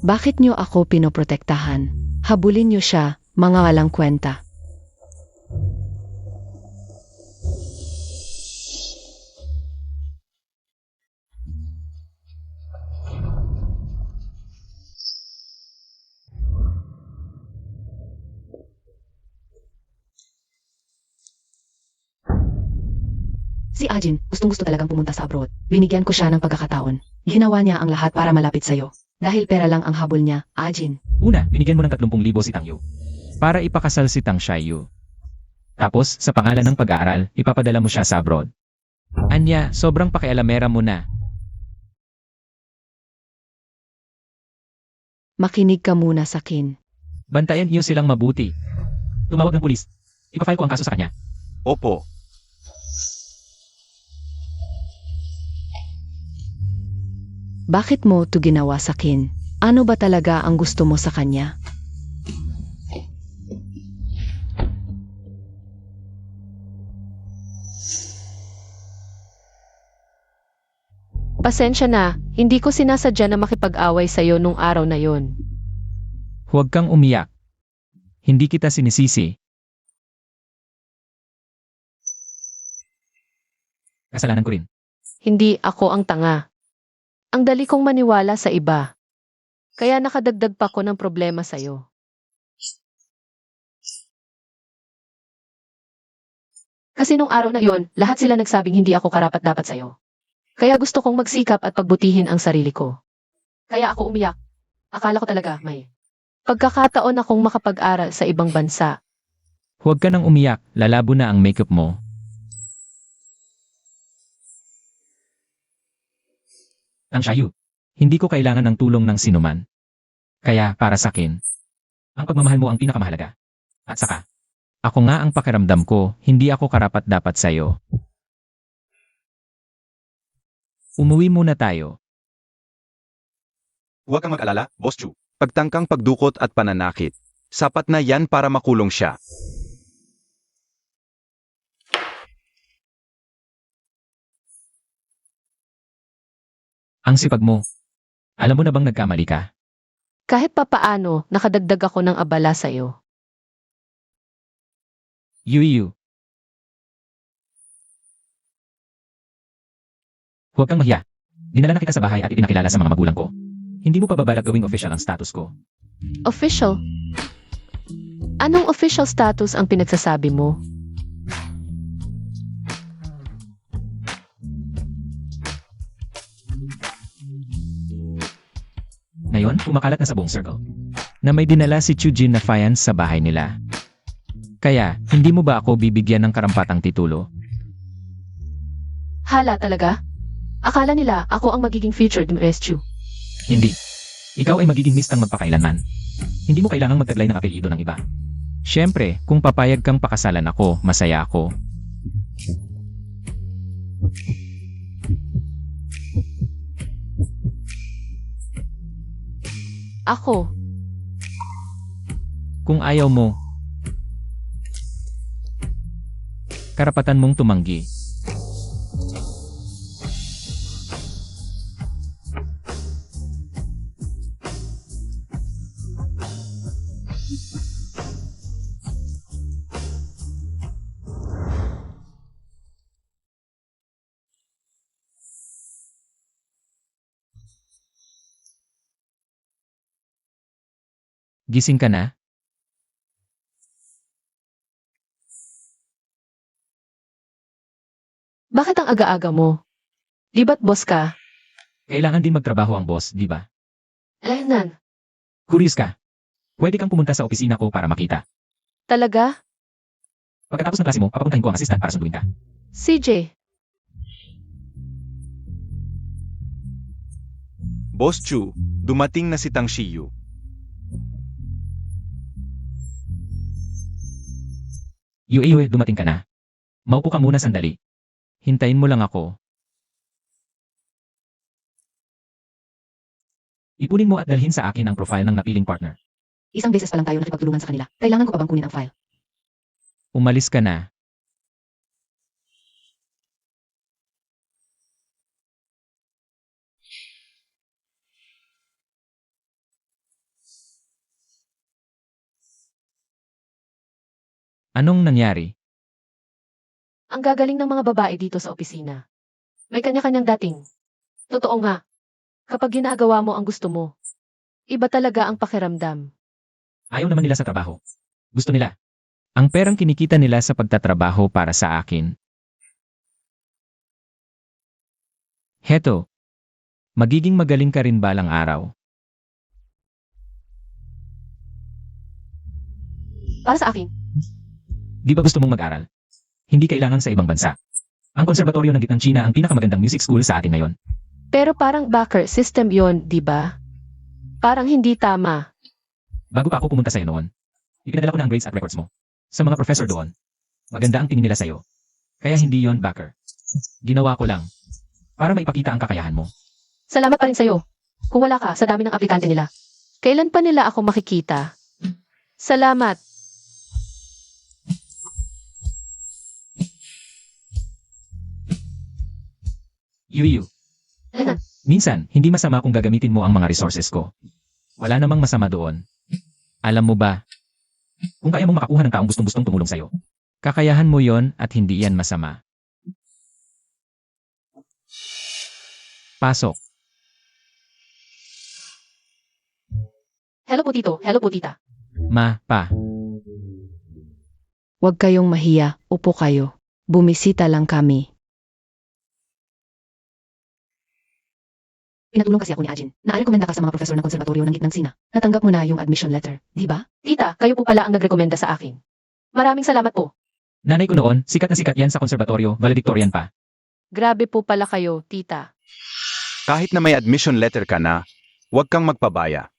Bakit nyo ako pinoprotektahan? Habulin nyo siya, mga walang kwenta. Si Ajin, gustong-gusto talagang pumunta sa abroad. Binigyan ko siya ng pagkakataon. Ginawa niya ang lahat para malapit sa'yo. Dahil pera lang ang habol niya, Ajin. Una, binigyan mo ng 30,000 si Tang Yu. Para ipakasal si Tang Shiyu. Tapos, sa pangalan ng pag-aaral, ipapadala mo siya sa abroad. Anya, sobrang pakialamera mo na. Makinig ka muna sa akin. Bantayan niyo silang mabuti. Tumawag ng pulis. Ipafile ko ang kaso sa kanya. Opo. Bakit mo to ginawa sa akin? Ano ba talaga ang gusto mo sa kanya? pasensya na. Hindi ko sinasadya na makipag-away sa'yo nung araw na yon. Huwag kang umiyak. Hindi kita sinisisi. Kasalanan ko rin. Hindi ako ang tanga. Ang dali kong maniwala sa iba. Kaya nakadagdag pa ko ng problema sa'yo. Kasi nung araw na yon, lahat sila nagsabing hindi ako karapat-dapat sa'yo. Kaya gusto kong magsikap at pagbutihin ang sarili ko. Kaya ako umiyak. Akala ko talaga may pagkakataon akong makapag-aral sa ibang bansa. Huwag ka nang umiyak, lalabo na ang makeup mo. Tang Shiyu, hindi ko kailangan ng tulong ng sinuman. Kaya, para sa akin, ang pagmamahal mo ang pinakamahalaga. At saka, ako nga ang pakiramdam ko, hindi ako karapat-dapat sa'yo. Umuwi muna tayo. Huwag kang mag-alala, Boss Chu. Pagtangkang pagdukot at pananakit. Sapat na yan para makulong siya. Ang sipag mo. Alam mo na bang nagkamali ka? Kahit papaano, nakadagdag ako ng abala sa'yo. Yuyu. Huwag kang mahiya. Dinala na kita sa bahay at ipinakilala sa mga magulang ko. Hindi mo pa babalak gawing official ang status ko. Official? Anong official status ang pinagsasabi mo? Ngayon, kumakalat na sa buong circle. Na may dinala si Chujin na fiance sa bahay nila. Kaya, hindi mo ba ako bibigyan ng karampatang titulo? Hala talaga? Akala nila ako ang magiging featured rescue. Hindi. Ikaw ay magiging mistang magpakailanman. Hindi mo kailangang magtaglay ng apelyido ng iba. Siyempre, kung papayag kang pakasalan ako, masaya ako. Ako, Kung ayaw mo, karapatan mong tumanggi. Gising ka na? bakit ang aga-aga mo? Di ba't boss ka? Kailangan din magtrabaho ang boss, di ba? Lenan, Curious ka? Pwede kang pumunta sa opisina ko para makita. talaga? Pagkatapos ng klase mo, papapuntahin ko ang assistant para sunduin ka. CJ, Boss Chu, dumating na si Tang Shiyu. Yue, dumating ka na. Maupo ka muna sandali. Hintayin mo lang ako. Ipunin mo at dalhin sa akin ang profile ng napiling partner. Isang beses pa lang tayo nakipagtulungan sa kanila. Kailangan ko pa bang kunin ang file? Umalis ka na. Anong nangyari? ang gagaling ng mga babae dito sa opisina. May kanya-kanyang dating. Totoo nga. Kapag ginagawa mo ang gusto mo, iba talaga ang pakiramdam. Ayaw naman nila sa trabaho. Gusto nila. Ang perang kinikita nila sa pagtatrabaho para sa akin. Heto. Magiging magaling ka rin balang araw. Para sa akin, Di ba gusto mong mag-aral? Hindi kailangan sa ibang bansa. Ang konserbatoryo ng Gitnang China ang pinakamagandang music school sa atin ngayon. pero parang backer system yon, di ba? Parang hindi tama. Bago pa ako pumunta sa'yo noon, ipinadala ko na ang grades at records mo. Sa mga professor doon. Maganda ang tingin nila sa'yo. Kaya hindi yon backer. Ginawa ko lang. Para maipakita ang kakayahan mo. Salamat pa rin sa'yo. Kung wala ka, sa dami ng aplikante nila. Kailan pa nila ako makikita? Salamat. Yuyu. Minsan, hindi masama kung gagamitin mo ang mga resources ko. Wala namang masama doon. Alam mo ba? Kung kaya mong makakuha ng taong gustong-gustong tumulong sa'yo. Kakayahan mo yon at hindi yan masama. Pasok. Hello po tito, hello po tita. Pa. Huwag kayong mahiya, upo kayo. Bumisita lang kami. Pinatulong kasi ako ni Ajin. Naarekomenda ka sa mga profesor ng konserbatoryo ng Gitnang Sina. Natanggap mo na yung admission letter, di ba? Tita, kayo po pala ang nagrekomenda sa akin. Maraming salamat po. Nanay ko noon, sikat na sikat yan sa konserbatoryo, valedictorian pa. Grabe po pala kayo, tita. Kahit na may admission letter ka na, huwag kang magpabaya.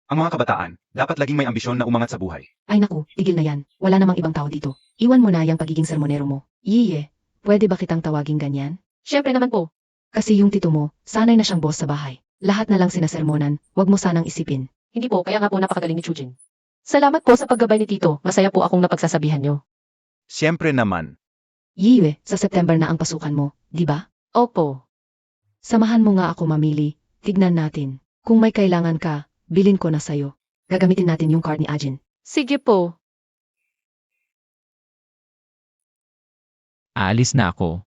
Ang mga kabataan, dapat laging may ambisyon na umangat sa buhay. Ay naku, tigil na yan. Wala namang ibang tao dito. Iwan mo na yung pagiging sermonero mo. Yiye, pwede ba kitang tawaging ganyan? Siyempre naman po. Kasi yung tito mo, sanay na siyang boss sa bahay. Lahat na lang sinasermonan, wag mo sanang isipin. Hindi po, kaya nga po napakagaling ni Chujin. Salamat po sa paggabay ni tito. Masaya po akong napagsasabihan nyo. Siyempre naman. Yiye, sa September na ang pasukan mo, di ba? Opo. Samahan mo nga ako mamili. Tignan natin. Kung may kailangan ka, bilin ko na sayo. Gagamitin natin yung card ni Ajin. Sige po. Aalis na ako.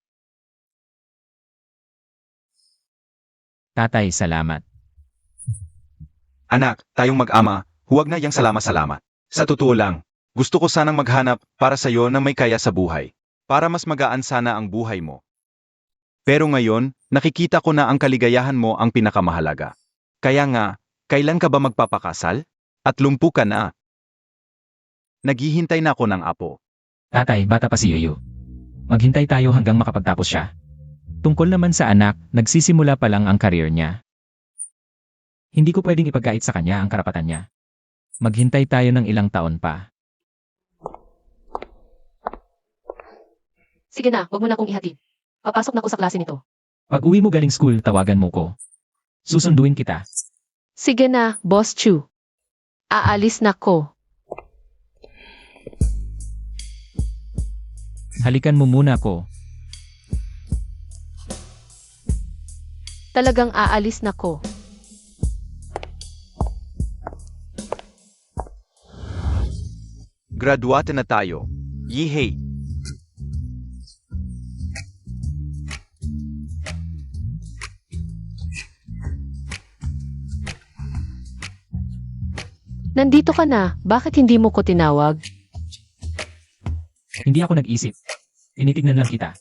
Tatay, salamat. Anak, tayong mag-ama, huwag na yang salamat-salamat. Sa totoo lang, gusto ko sanang maghanap para sa'yo na may kaya sa buhay. Para mas magaan sana ang buhay mo. Pero ngayon, nakikita ko na ang kaligayahan mo ang pinakamahalaga. Kaya nga, kailan ka ba magpapakasal? At lumpu ka na. Naghihintay na ako ng apo. Tatay, bata pa si Yuyu. Maghintay tayo hanggang makapagtapos siya. Tungkol naman sa anak, nagsisimula pa lang ang karir niya. Hindi ko pwedeng ipagkait sa kanya ang karapatan niya. Maghintay tayo ng ilang taon pa. Sige na, wag mo na akong ihatid. Papasok na ako sa klase nito. Pag uwi mo galing school, tawagan mo ko. Susunduin kita. Sige na, Boss Chu. Aalis na ko. Halikan mo muna ko. Talagang aalis na ko. Graduate na tayo. Yehey! Nandito ka na, bakit hindi mo ko tinawag? Hindi ako nag-isip. Tinitignan lang kita.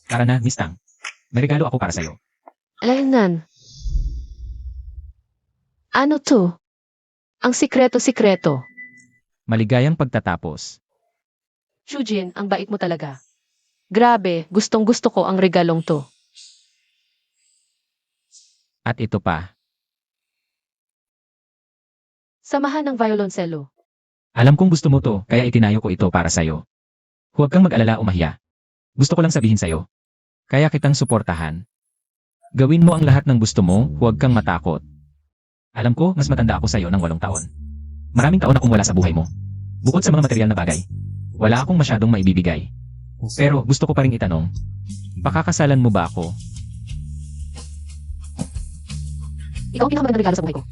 Tara na, Miss Tang. May regalo ako para sa'yo. Lenan, Ano to? Ang sikreto-sikreto. Maligayang pagtatapos. Shujin, ang bait mo talaga. Grabe, gustong-gusto ko ang regalong to. At ito pa. Samahan ng violoncello. Alam kong gusto mo to, kaya itinayo ko ito para sa'yo. Huwag kang mag-alala o mahiya. Gusto ko lang sabihin sa'yo. Kaya kitang suportahan. Gawin mo ang lahat ng gusto mo, huwag kang matakot. Alam ko, mas matanda ako sa'yo ng 8 taon. Maraming taon akong wala sa buhay mo. Bukod sa mga material na bagay, wala akong masyadong maibibigay. Pero gusto ko pa ring itanong, pakakasalan mo ba ako? Ikaw ang pinakamagandang regalo sa buhay ko.